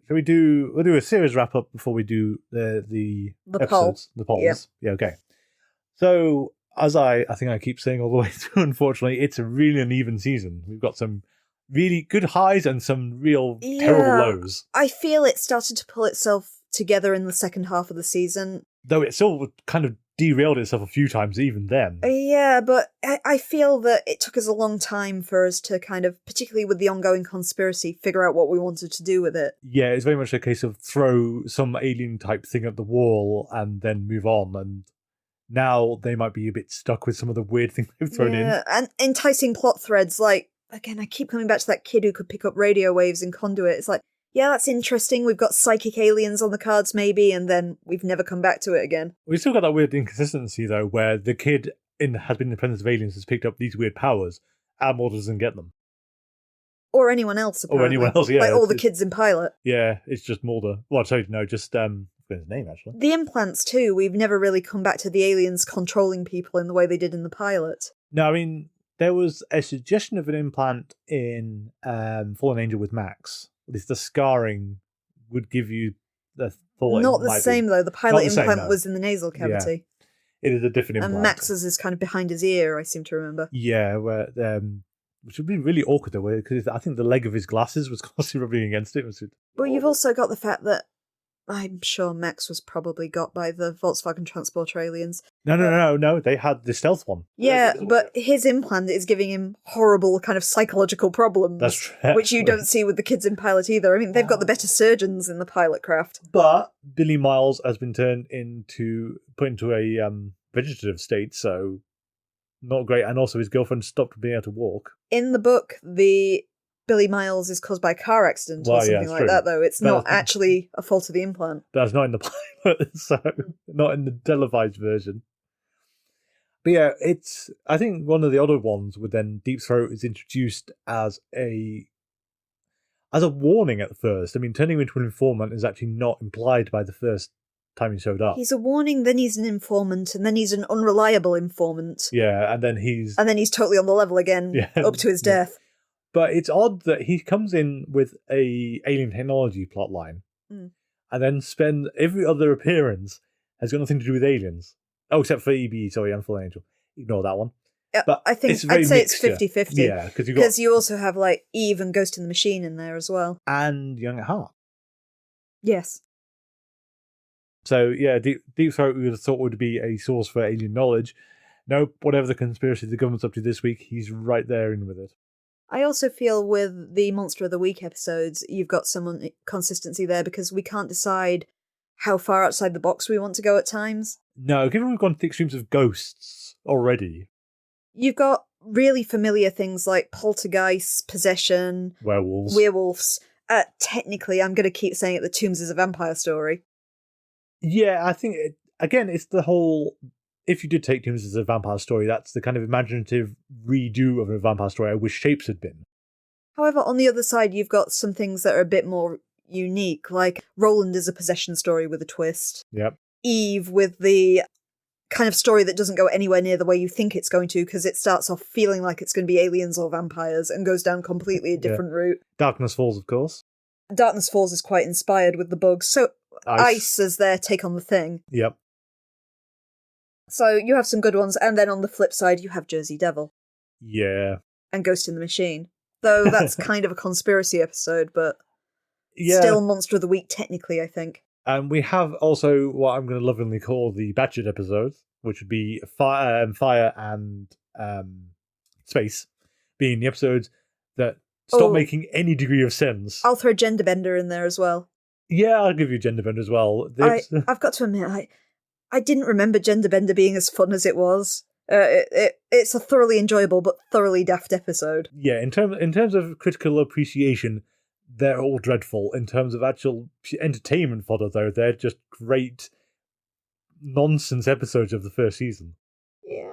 we'll do a series wrap up before we do the episodes, the polls. Yeah, okay. So as I think I keep saying all the way through, unfortunately, it's a really uneven season. We've got some really good highs and some real terrible lows. I feel it started to pull itself together in the second half of the season. Though it still kind of derailed itself a few times even then. Yeah, but I feel that it took us a long time for us to kind of, particularly with the ongoing conspiracy, figure out what we wanted to do with it. Yeah, it's very much a case of throw some alien type thing at the wall and then move on. And now they might be a bit stuck with some of the weird things they've thrown in. Yeah, and enticing plot threads like, again, I keep coming back to that kid who could pick up radio waves in Conduit. It's like, yeah, that's interesting. We've got psychic aliens on the cards, maybe, and then we've never come back to it again. We've still got that weird inconsistency, though, where the kid has been in the presence of aliens, has picked up these weird powers, and Mulder doesn't get them. Or anyone else, apparently. Or anyone else, yeah. Like all the kids in Pilot. Yeah, it's just Mulder. Well, sorry, no, just, I forgot his name, actually. The implants, too. We've never really come back to the aliens controlling people in the way they did in the pilot. No, I mean, there was a suggestion of an implant in Fallen Angel with Max. At least the scarring would give you the thought. Not the same, though. The pilot implant was in the nasal cavity. Yeah. It is a different implant. And Max's is kind of behind his ear, I seem to remember. Yeah, which would be really awkward, though, because I think the leg of his glasses was constantly rubbing against it. Well, you've also got the fact that I'm sure Max was probably got by the Volkswagen Transporter aliens. No. They had the stealth one. Yeah, but his implant is giving him horrible kind of psychological problems. That's true. Which you don't see with the kids in Pilot either. I mean, they've got the better surgeons in the pilot craft. But Billy Miles has been put into a vegetative state, so not great. And also his girlfriend stopped being able to walk. In the book, the Billy Miles is caused by a car accident or something like that, though. It's not actually a fault of the implant. That's not in the pilot, so not in the televised version. But yeah, I think one of the other ones with then Deep Throat is introduced as a warning at first. I mean, turning him into an informant is actually not implied by the first time he showed up. He's a warning, then he's an informant, and then he's an unreliable informant. Yeah, and then he's totally on the level again, up to his death. But it's odd that he comes in with a alien technology plotline, and then spend every other appearance has got nothing to do with aliens. Oh, except for and Fallen Angel. Ignore that one. Yeah, but I'd say it's 50-50. Yeah, because you also have like Eve and Ghost in the Machine in there as well. And Young at Heart. Yes. So, yeah, Deep Throat we would have thought would be a source for alien knowledge. Nope, whatever the conspiracy the government's up to this week, he's right there in with it. I also feel with the Monster of the Week episodes, you've got some consistency there because we can't decide how far outside the box we want to go at times. No, given we've gone to the extremes of ghosts already. You've got really familiar things like poltergeists, possession, werewolves. Technically, I'm going to keep saying it, The Tombs is a vampire story. Yeah, I think, it's the whole... If you did take Tombs as a vampire story, that's the kind of imaginative redo of a vampire story I wish Shapes had been. However, on the other side, you've got some things that are a bit more unique, like Roland is a possession story with a twist. Yep. Eve with the kind of story that doesn't go anywhere near the way you think it's going to, because it starts off feeling like it's going to be aliens or vampires and goes down completely a different route. Darkness Falls, of course. Darkness Falls is quite inspired with the bugs, so Ice as their take on the Thing. Yep. So you have some good ones, and then on the flip side, you have Jersey Devil. Yeah. And Ghost in the Machine. Though that's kind of a conspiracy episode, but still Monster of the Week, technically, I think. And we have also what I'm going to lovingly call the Batched episodes, which would be Fire and Space, being the episodes that stop making any degree of sense. I'll throw Genderbender in there as well. Yeah, I'll give you Genderbender as well. I've got to admit, I didn't remember Genderbender being as fun as it was. It's a thoroughly enjoyable but thoroughly daft episode. Yeah, in terms of critical appreciation, they're all dreadful. In terms of actual entertainment fodder, though, they're just great nonsense episodes of the first season. Yeah,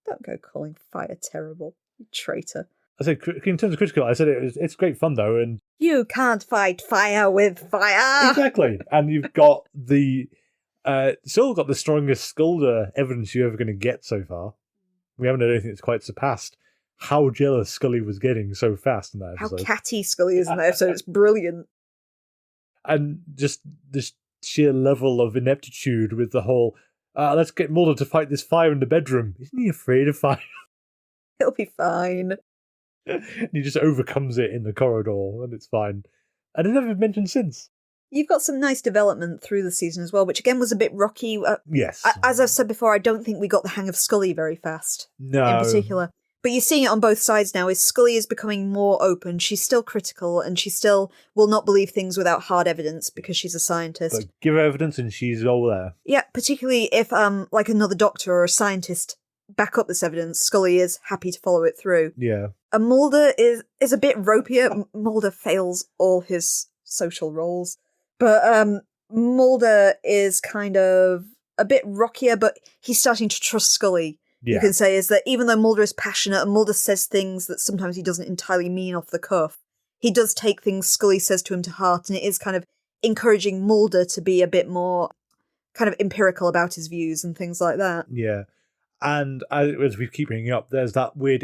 don't go calling Fire terrible, you traitor. I said, in terms of critical, I said it's great fun though, and you can't fight fire with fire. Exactly, and you've got still got the strongest Scully evidence you're ever going to get so far. We haven't had anything that's quite surpassed how jealous Scully was getting so fast in that episode. How catty Scully is in that episode, it's brilliant. And just this sheer level of ineptitude with the whole, let's get Mulder to fight this fire in the bedroom. Isn't he afraid of fire? He'll be fine. And he just overcomes it in the corridor, and it's fine. And it's never been mentioned since. You've got some nice development through the season as well, which again was a bit rocky. Yes. As I've said before, I don't think we got the hang of Scully very fast. No. In particular. But you're seeing it on both sides now, is Scully is becoming more open. She's still critical, and she still will not believe things without hard evidence because she's a scientist. But give her evidence and she's all there. Yeah, particularly if like another doctor or a scientist back up this evidence, Scully is happy to follow it through. Yeah. And Mulder is a bit ropier. Mulder fails all his social roles. But Mulder is kind of a bit rockier, but he's starting to trust Scully. Yeah. You can say is that even though Mulder is passionate and Mulder says things that sometimes he doesn't entirely mean off the cuff, he does take things Scully says to him to heart, and it is kind of encouraging Mulder to be a bit more kind of empirical about his views and things like that. Yeah. And as we keep bringing up, there's that weird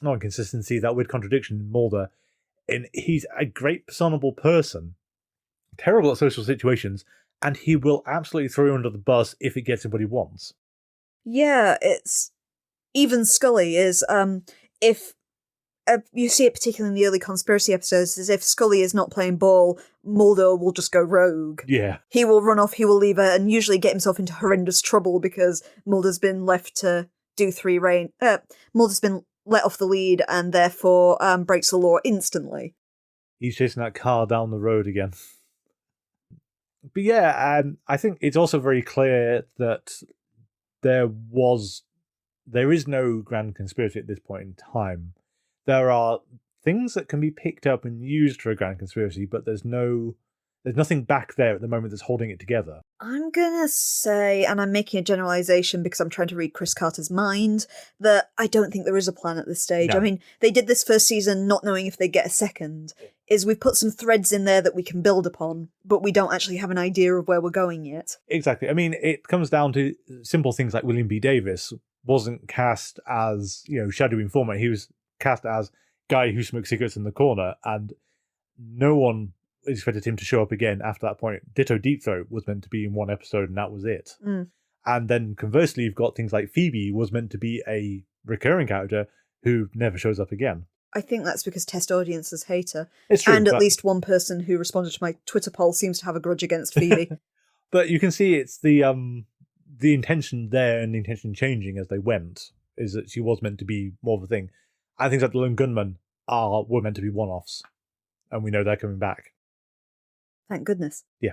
not inconsistency, that weird contradiction in Mulder. And he's a great personable person, terrible at social situations, and he will absolutely throw you under the bus if it gets him what he wants. Yeah, it's... Even Scully is, if... you see it particularly in the early conspiracy episodes, is if Scully is not playing ball, Mulder will just go rogue. Yeah. He will run off, he will leave her, and usually get himself into horrendous trouble because Mulder's been left to do Mulder's been let off the lead and therefore breaks the law instantly. He's chasing that car down the road again. But yeah, I think it's also very clear that there is no grand conspiracy at this point in time. There are things that can be picked up and used for a grand conspiracy, but there's nothing back there at the moment that's holding it together. I'm gonna say, and I'm making a generalization because I'm trying to read Chris Carter's mind, that I don't think there is a plan at this stage. No. I mean, they did this first season not knowing if they'd get a second. Is we've put some threads in there that we can build upon, but we don't actually have an idea of where we're going yet. Exactly. I mean, it comes down to simple things like William B. Davis wasn't cast as, shadowy informant. He was cast as guy who smokes cigarettes in the corner, and no one expected him to show up again after that point. Ditto Deep Throat was meant to be in one episode, and that was it. And then conversely, you've got things like Phoebe was meant to be a recurring character who never shows up again. I think that's because test audiences hate her. It's true, and at least one person who responded to my Twitter poll seems to have a grudge against Phoebe. But you can see it's the intention there and the intention changing as they went, is that she was meant to be more of a thing. I think that the Lone Gunmen were meant to be one-offs, and we know they're coming back. Thank goodness. Yeah.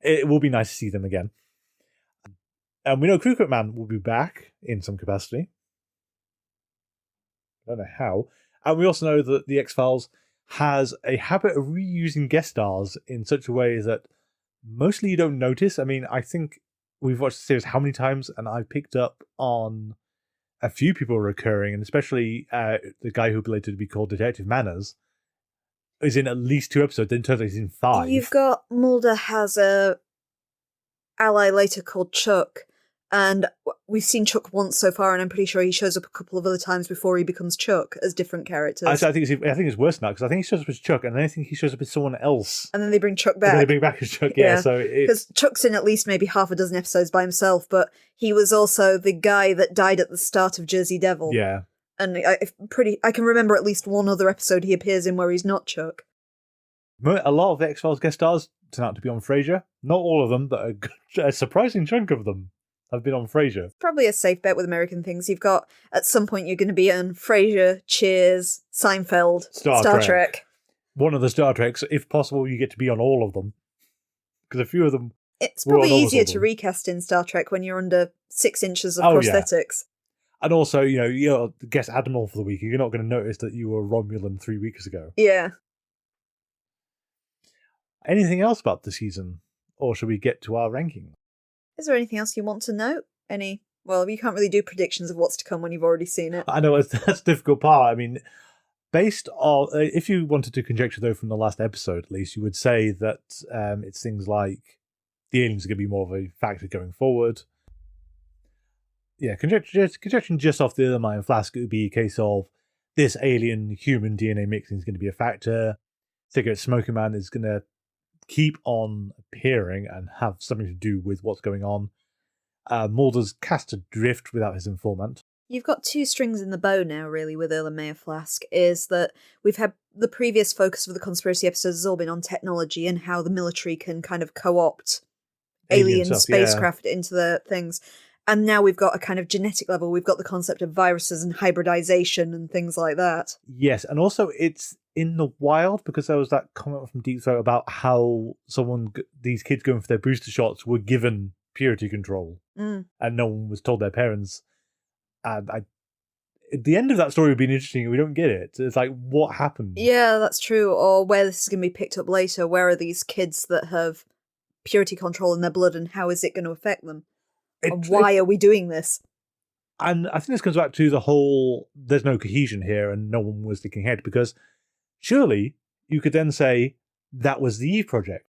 It will be nice to see them again. And we know Crew Cut Man will be back in some capacity. I don't know how. And we also know that the X-Files has a habit of reusing guest stars in such a way that mostly you don't notice. I mean, I think we've watched the series how many times, and I picked up on a few people recurring, and especially the guy who later to be called Detective Manners is in at least 2 episodes, then turns out he's in 5. You've got Mulder has a ally later called Chuck, and we've seen Chuck once so far, and I'm pretty sure he shows up a couple of other times before he becomes Chuck as different characters. I think it's worse than that, because I think he shows up as Chuck, and then I think he shows up as someone else. And then they bring Chuck back. And then they bring back as Chuck, yeah. So because Chuck's in at least maybe half a dozen episodes by himself, but he was also the guy that died at the start of Jersey Devil. Yeah. And I can remember at least one other episode he appears in where he's not Chuck. A lot of the X-Files guest stars turn out to be on Frasier. Not all of them, but a surprising chunk of them have been on Frasier. Probably a safe bet with American things. You've got, at some point, you're going to be on Frasier, Cheers, Seinfeld, Star Trek. One of the Star Treks, if possible, you get to be on all of them. Because a few of them... It's probably easier to recast in Star Trek when you're under 6 inches of prosthetics. Yeah. And also, you're the guest admiral for the week. You're not going to notice that you were Romulan 3 weeks ago. Yeah. Anything else about the season? Or should we get to our ranking? Is there anything else you want to note? Well, you can't really do predictions of what's to come when you've already seen it. I know, that's the difficult part. I mean, based on... if you wanted to conjecture, though, from the last episode, at least, you would say that it's things like the aliens are going to be more of a factor going forward. Yeah, conjecture just off the Erlenmeyer Flask, it would be a case of this alien-human DNA mixing is going to be a factor. Cigarette Smoking Man is going to keep on appearing and have something to do with what's going on. Mulder's cast adrift without his informant. You've got 2 strings in the bow now, really, with Erlenmeyer Flask, is that we've had the previous focus of the conspiracy episodes has all been on technology and how the military can kind of co-opt alien spacecraft into the things. And now we've got a kind of genetic level. We've got the concept of viruses and hybridization and things like that. Yes, and also it's in the wild, because there was that comment from Deep Throat about how these kids going for their booster shots were given purity control, and no one was told their parents. And at the end of that story would be interesting. We don't get it. It's like, what happened? Yeah, that's true. Or where this is going to be picked up later. Where are these kids that have purity control in their blood, and how is it going to affect them? And why are we doing this? And I think this comes back to the whole, there's no cohesion here and no one was thinking ahead, because surely you could then say that was the Eve Project.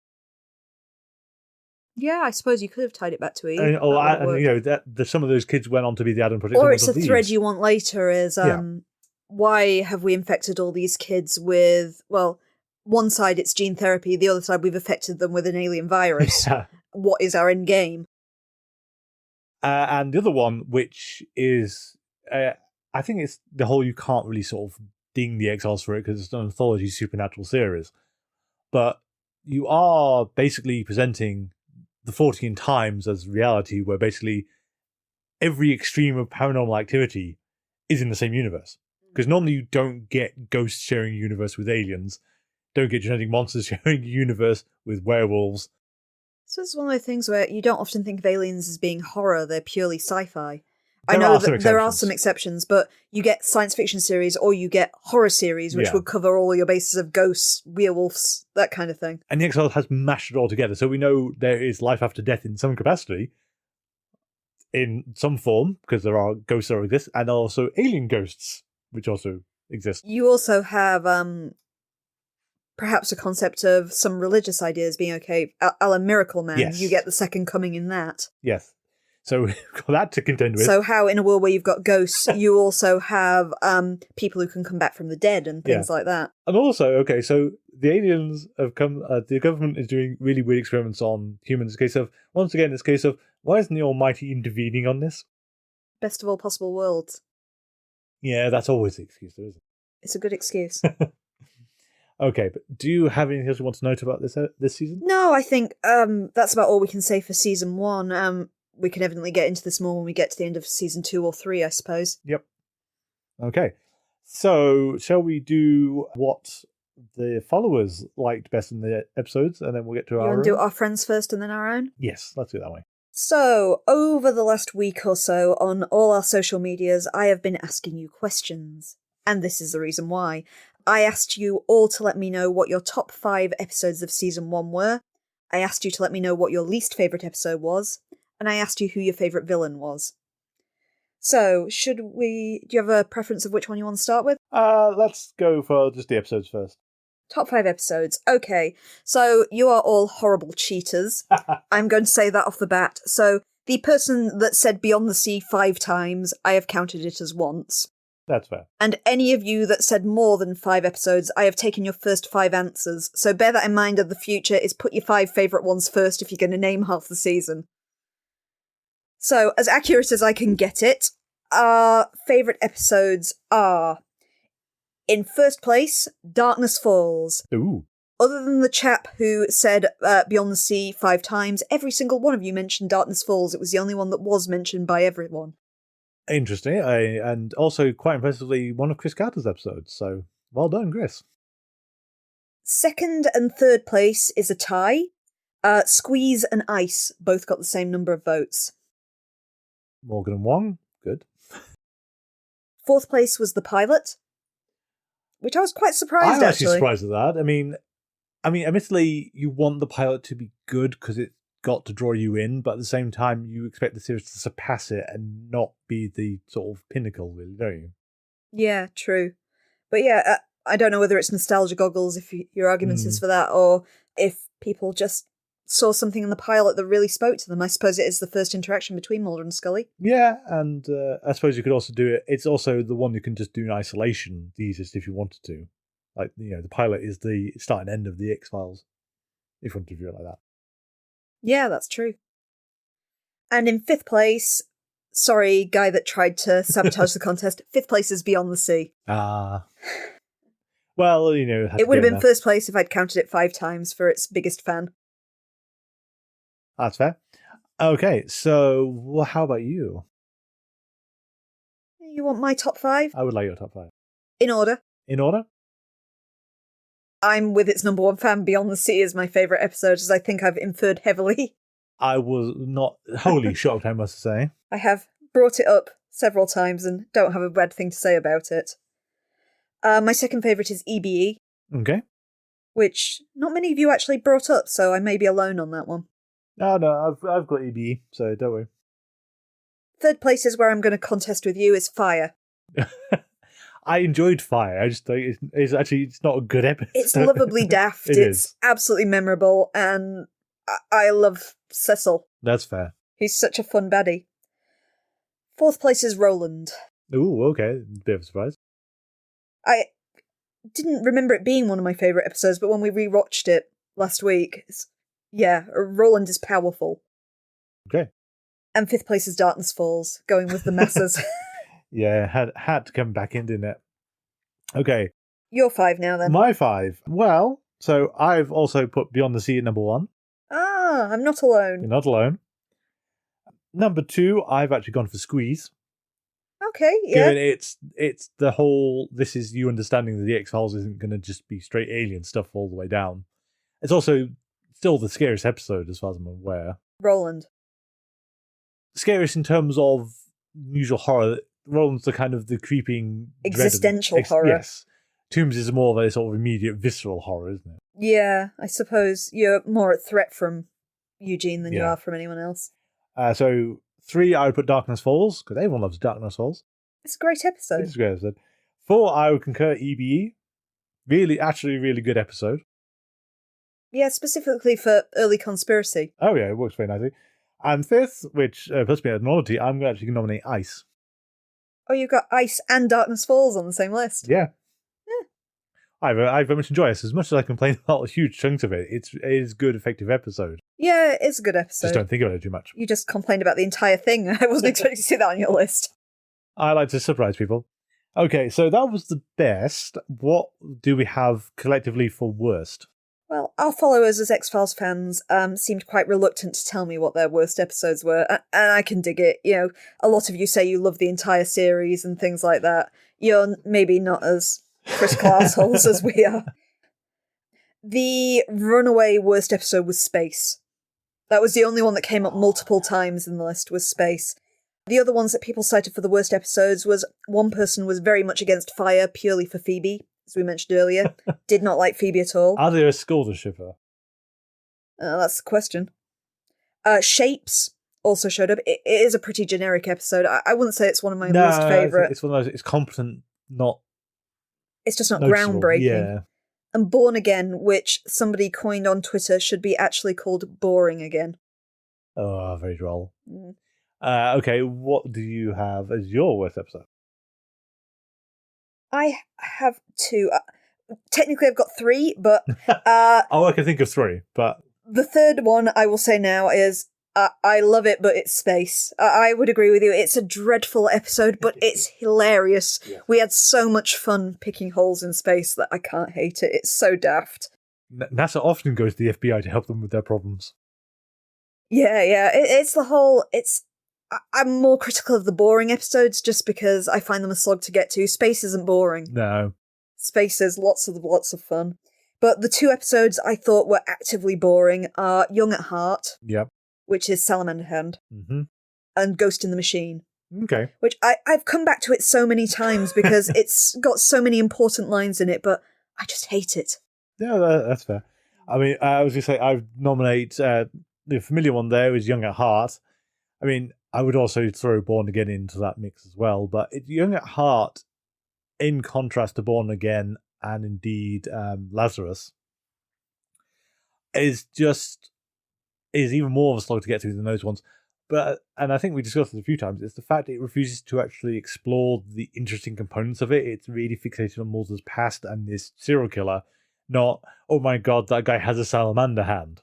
Yeah, I suppose you could have tied it back to Eve. Some of those kids went on to be the Adam Project. Or it's a thread you want later is, why have we infected all these kids with, well, one side it's gene therapy, the other side we've affected them with an alien virus. What is our end game? And the other one, which is, I think it's the whole, you can't really sort of ding the X-Files for it because it's an anthology supernatural series. But you are basically presenting the 14 times as reality, where basically every extreme of paranormal activity is in the same universe. Because normally you don't get ghosts sharing a universe with aliens, don't get genetic monsters sharing a universe with werewolves. So it's one of those things where you don't often think of aliens as being horror, they're purely sci-fi. I know that there are some exceptions, but you get science fiction series or you get horror series, which would cover all your bases of ghosts, werewolves, that kind of thing. And the X-Files has mashed it all together. So we know there is life after death in some capacity, in some form, because there are ghosts that exist, and also alien ghosts, which also exist. You also have perhaps a concept of some religious ideas being okay. A la Miracle Man, you get the second coming in that. Yes. So we've got that to contend with. So how in a world where you've got ghosts, you also have people who can come back from the dead and things like that. And also, so the aliens have come, the government is doing really weird experiments on humans. Once again, it's a case of, why isn't the Almighty intervening on this? Best of all possible worlds. Yeah, that's always the excuse, though, isn't it? It's a good excuse. Okay, but do you have anything else you want to note about this season? No, I think that's about all we can say for season 1. We can evidently get into this more when we get to the end of season 2 or 3, I suppose. Yep. Okay. So, shall we do what the followers liked best in the episodes, and then we'll get to You our want to do own? our friends first and then our own? Yes, let's do it that way. So, over the last week or so, on all our social medias, I have been asking you questions. And this is the reason why. I asked you all to let me know what your top 5 episodes of season 1 were. I asked you to let me know what your least favourite episode was. And I asked you who your favourite villain was. So, do you have a preference of which one you want to start with? Let's go for just the episodes first. Top 5 episodes. Okay, so you are all horrible cheaters. I'm going to say that off the bat. So, the person that said Beyond the Sea 5 times, I have counted it as once. That's fair. And any of you that said more than 5 episodes, I have taken your first 5 answers. So bear that in mind in the future, is put your 5 favourite ones first if you're going to name half the season. So, as accurate as I can get it, our favourite episodes are, in first place, Darkness Falls. Ooh. Other than the chap who said Beyond the Sea 5 times, every single one of you mentioned Darkness Falls. It was the only one that was mentioned by everyone. Interesting. And also, quite impressively, one of Chris Carter's episodes. So, well done, Chris. Second and third place is a tie. Squeeze and Ice both got the same number of votes. Morgan and Wong, good. Fourth place was The Pilot, which I was quite surprised, I'm actually actually. surprised at that. I mean, admittedly, you want the pilot to be good because it got to draw you in, but at the same time, you expect the series to surpass it and not be the sort of pinnacle, really, don't you? Yeah, true. But yeah, I don't know whether it's nostalgia goggles, if your argument is for that, or if people just saw something in the pilot that really spoke to them. I suppose it is the first interaction between Mulder and Scully. Yeah, and I suppose you could also do it. It's also the one you can just do in isolation the easiest if you wanted to. Like, the pilot is the start and end of the X-Files, if you want to view it like that. Yeah, that's true. And in fifth place, sorry, guy that tried to sabotage the contest, fifth place is Beyond the Sea. Ah. Well, it would have been first place if I'd counted it 5 times for its biggest fan. That's fair. Okay, so how about you? You want my top 5? I would like your top 5. In order. In order? I'm with its number 1 fan. Beyond the Sea is my favourite episode, as I think I've inferred heavily. I was not wholly shocked, I must say. I have brought it up several times and don't have a bad thing to say about it. My second favourite is EBE. Okay. Which not many of you actually brought up, so I may be alone on that one. No, I've got EBE, so don't worry. Third place is where I'm going to contest with you, is Fire. I enjoyed Fire. I just think it's not a good episode. It's lovably daft. It's absolutely memorable, and I love Cecil. That's fair. He's such a fun baddie. Fourth place is Roland. Ooh, okay. Bit of a surprise. I didn't remember it being one of my favourite episodes, but when we rewatched it last week, Roland is powerful. Okay. And fifth place is Darkness Falls, going with the masses. Yeah, had to come back in, didn't it? Okay. Your 5 now, then. My 5. Well, so I've also put Beyond the Sea at number 1. Ah, I'm not alone. You're not alone. Number 2, I've actually gone for Squeeze. Okay, yeah. Given it's the whole, this is you understanding that the X-Files isn't going to just be straight alien stuff all the way down. It's also still the scariest episode, as far as I'm aware. Roland. Scariest in terms of usual horror. Roland's the kind of the creeping... existential horror. Yes. Tombs is more of a sort of immediate visceral horror, isn't it? Yeah, I suppose you're more at threat from Eugene than you are from anyone else. So 3, I would put Darkness Falls, because everyone loves Darkness Falls. It's a great episode. It's a great episode. 4, I would concur EBE. Really good episode. Yeah, specifically for early conspiracy. Oh yeah, it works very nicely. And 5th, which puts me at an oddity, I'm actually going to nominate Ice. Oh, you've got Ice and Darkness Falls on the same list. Yeah. I very much enjoy it. As much as I complain about huge chunks of it, it is a good, effective episode. Yeah, it's a good episode. Just don't think about it too much. You just complained about the entire thing. I wasn't expecting to see that on your list. I like to surprise people. Okay, so that was the best. What do we have collectively for worst? Well, our followers as X-Files fans seemed quite reluctant to tell me what their worst episodes were, and I can dig it. You know, a lot of you say you love the entire series and things like that. You're maybe not as critical assholes as we are. The runaway worst episode was Space. That was the only one that came up multiple times in the list, was Space. The other ones that people cited for the worst episodes was one person was very much against fire purely for Phoebe, as we mentioned earlier. Did not like Phoebe at all. Are there a Scully shipper? That's the question. Shapes also showed up. It is a pretty generic episode. I wouldn't say it's one of my least favourite. It's one of those, it's competent, not It's just not noticeable. groundbreaking. Yeah. And Born Again, which somebody coined on Twitter, should be actually called Boring Again. Oh, very droll. Okay, what do you have as your worst episode? I have two. Technically, I've got three, but Oh, I can think of three, but the third one I will say now is I love it, but it's Space. I would agree with you. It's a dreadful episode, but it's hilarious. Yeah. We had so much fun picking holes in space that I can't hate it. It's so daft. NASA often goes to the FBI to help them with their problems. Yeah. It's the whole... I'm more critical of the boring episodes just because I find them a slog to get to. Space isn't boring. No. Space is lots of fun. But the two episodes I thought were actively boring are Young at Heart. Yep. Which is Salamander Hand, and Ghost in the Machine. Okay. Which I've come back to it so many times because it's got so many important lines in it, but I just hate it. Yeah, that's fair. I mean, I was going to say, I would nominate the familiar one there is Young at Heart. I mean, I would also throw Born Again into that mix as well, but Young at Heart, in contrast to Born Again and indeed Lazarus, is even more of a slog to get through than those ones. And I think we discussed it a few times, it's the fact it refuses to actually explore the interesting components of it. It's really fixated on Mulder's past and this serial killer, not, oh my god, that guy has a salamander hand.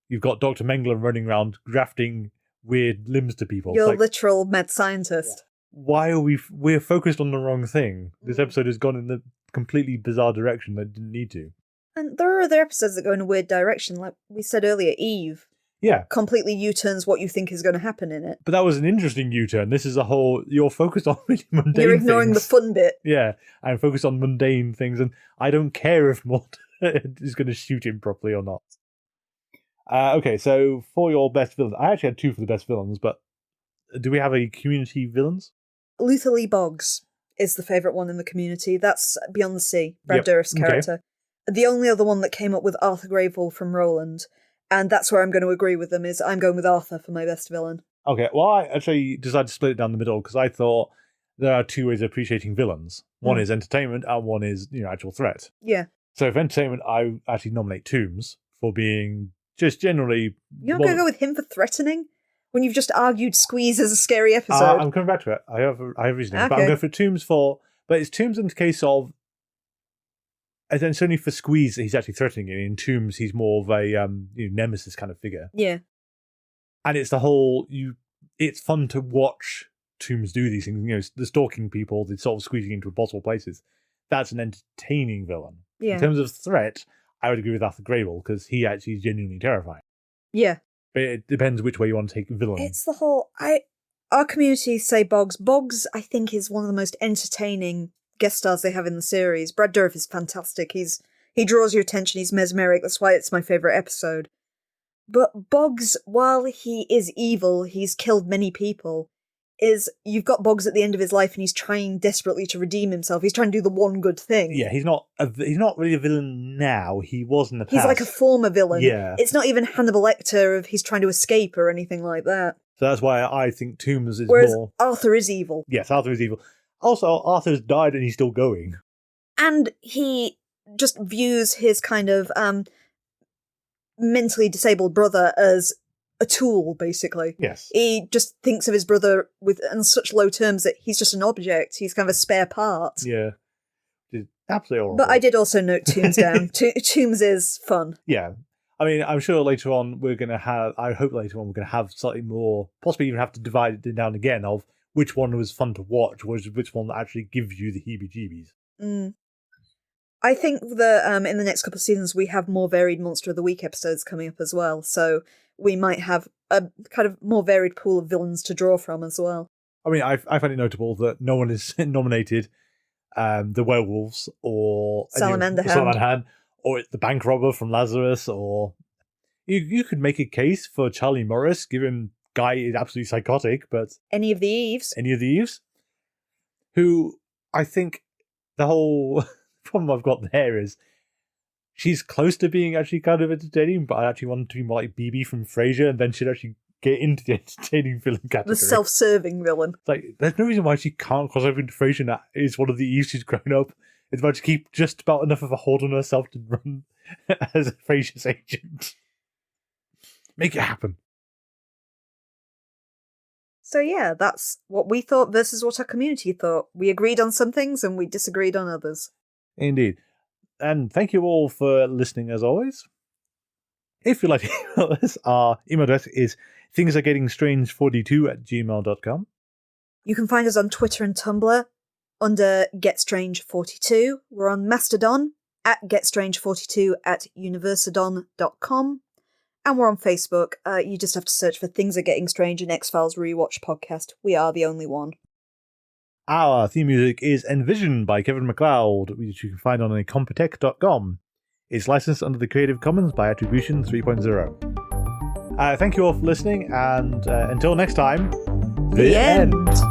You've got Dr. Mengele running around grafting weird limbs to people. You're literal mad scientist. Why are we're focused on the wrong thing? This episode has gone in the completely bizarre direction that it didn't need to. And there are other episodes that go in a weird direction, like we said earlier, Eve. Yeah. Completely U-turns what you think is going to happen in it. But that was an interesting U-turn. This is a whole... You're focused on really mundane things. You're ignoring the fun bit. Yeah, I'm focused on mundane things, and I don't care if Mulder is going to shoot him properly or not. Okay, so for your best villains... I actually had two for the best villains, but do we have a community villains? Luther Lee Boggs is the favourite one in the community. That's Beyond the Sea, Brad Dourif's character. Okay. The only other one that came up with Arthur Grable from Roland, and that's where I'm going to agree with them, is I'm going with Arthur for my best villain. Okay, well, I actually decided to split it down the middle because I thought there are two ways of appreciating villains. One is entertainment, and one is, actual threat. Yeah. So for entertainment, I actually nominate Toombs for being just generally... You're not going to go with him for threatening? When you've just argued Squeeze as a scary episode? I'm coming back to it. I have reasoning. Okay. But I'm going for Toombs but it's Toombs in the case of... And it's only for Squeeze that he's actually threatening it. In Toombs, he's more of a nemesis kind of figure. Yeah. And it's the whole... It's fun to watch Toombs do these things. The stalking people, the sort of squeezing into impossible places. That's an entertaining villain. Yeah. In terms of threat, I would agree with Arthur Grable, because he actually is genuinely terrifying. Yeah. But it depends which way you want to take villain. It's the whole... Our community say Boggs. Boggs, I think, is one of the most entertaining guest stars they have in the series. Brad Dourif is fantastic. He draws your attention. He's mesmeric. That's why it's my favourite episode. But Boggs, while he is evil, he's killed many people, you've got Boggs at the end of his life and he's trying desperately to redeem himself. He's trying to do the one good thing. Yeah, he's not really a villain now. He was in the past. He's like a former villain. Yeah. It's not even Hannibal Lecter of he's trying to escape or anything like that. So that's why I think Toombs is Whereas more... Arthur is evil. Yes, Arthur is evil. Also, Arthur's died and he's still going. And he just views his kind of mentally disabled brother as a tool, basically. Yes. He just thinks of his brother in such low terms that he's just an object. He's kind of a spare part. Yeah. It's absolutely horrible. But I did also note Toombs down. Toombs is fun. Yeah. I mean, I'm sure later on we're going to have slightly more, possibly even have to divide it down again of which one was fun to watch, which one that actually gives you the heebie-jeebies. I think that in the next couple of seasons we have more varied Monster of the Week episodes coming up as well, so we might have a kind of more varied pool of villains to draw from as well. I mean, I find it notable that no one has nominated the werewolves or Salamander Hand, or the bank robber from Lazarus, or you could make a case for Charlie Morris, given Guy is absolutely psychotic, but any of the Eves, who I think the whole problem I've got there is she's close to being actually kind of entertaining, but I actually want to be more like BB from Frasier, and then she'd actually get into the entertaining villain category. The self-serving villain. Like, there's no reason why she can't cross over into Frasier. That is one of the Eves she's grown up. It's about to keep just about enough of a hold on herself to run as a Frasier's agent. Make it happen. So yeah, that's what we thought versus what our community thought. We agreed on some things and we disagreed on others. Indeed. And thank you all for listening as always. If you'd like to email us, our email address is thingsaregettingstrange42@gmail.com. You can find us on Twitter and Tumblr under GetStrange42. We're on Mastodon at GetStrange42 at Universadon.com. And we're on Facebook. You just have to search for Things Are Getting Strange and X-Files Rewatch Podcast. We are the only one. Our theme music is Envisioned by Kevin MacLeod, which you can find on incompetech.com. It's licensed under the Creative Commons by Attribution 3.0. Thank you all for listening, and until next time, the end.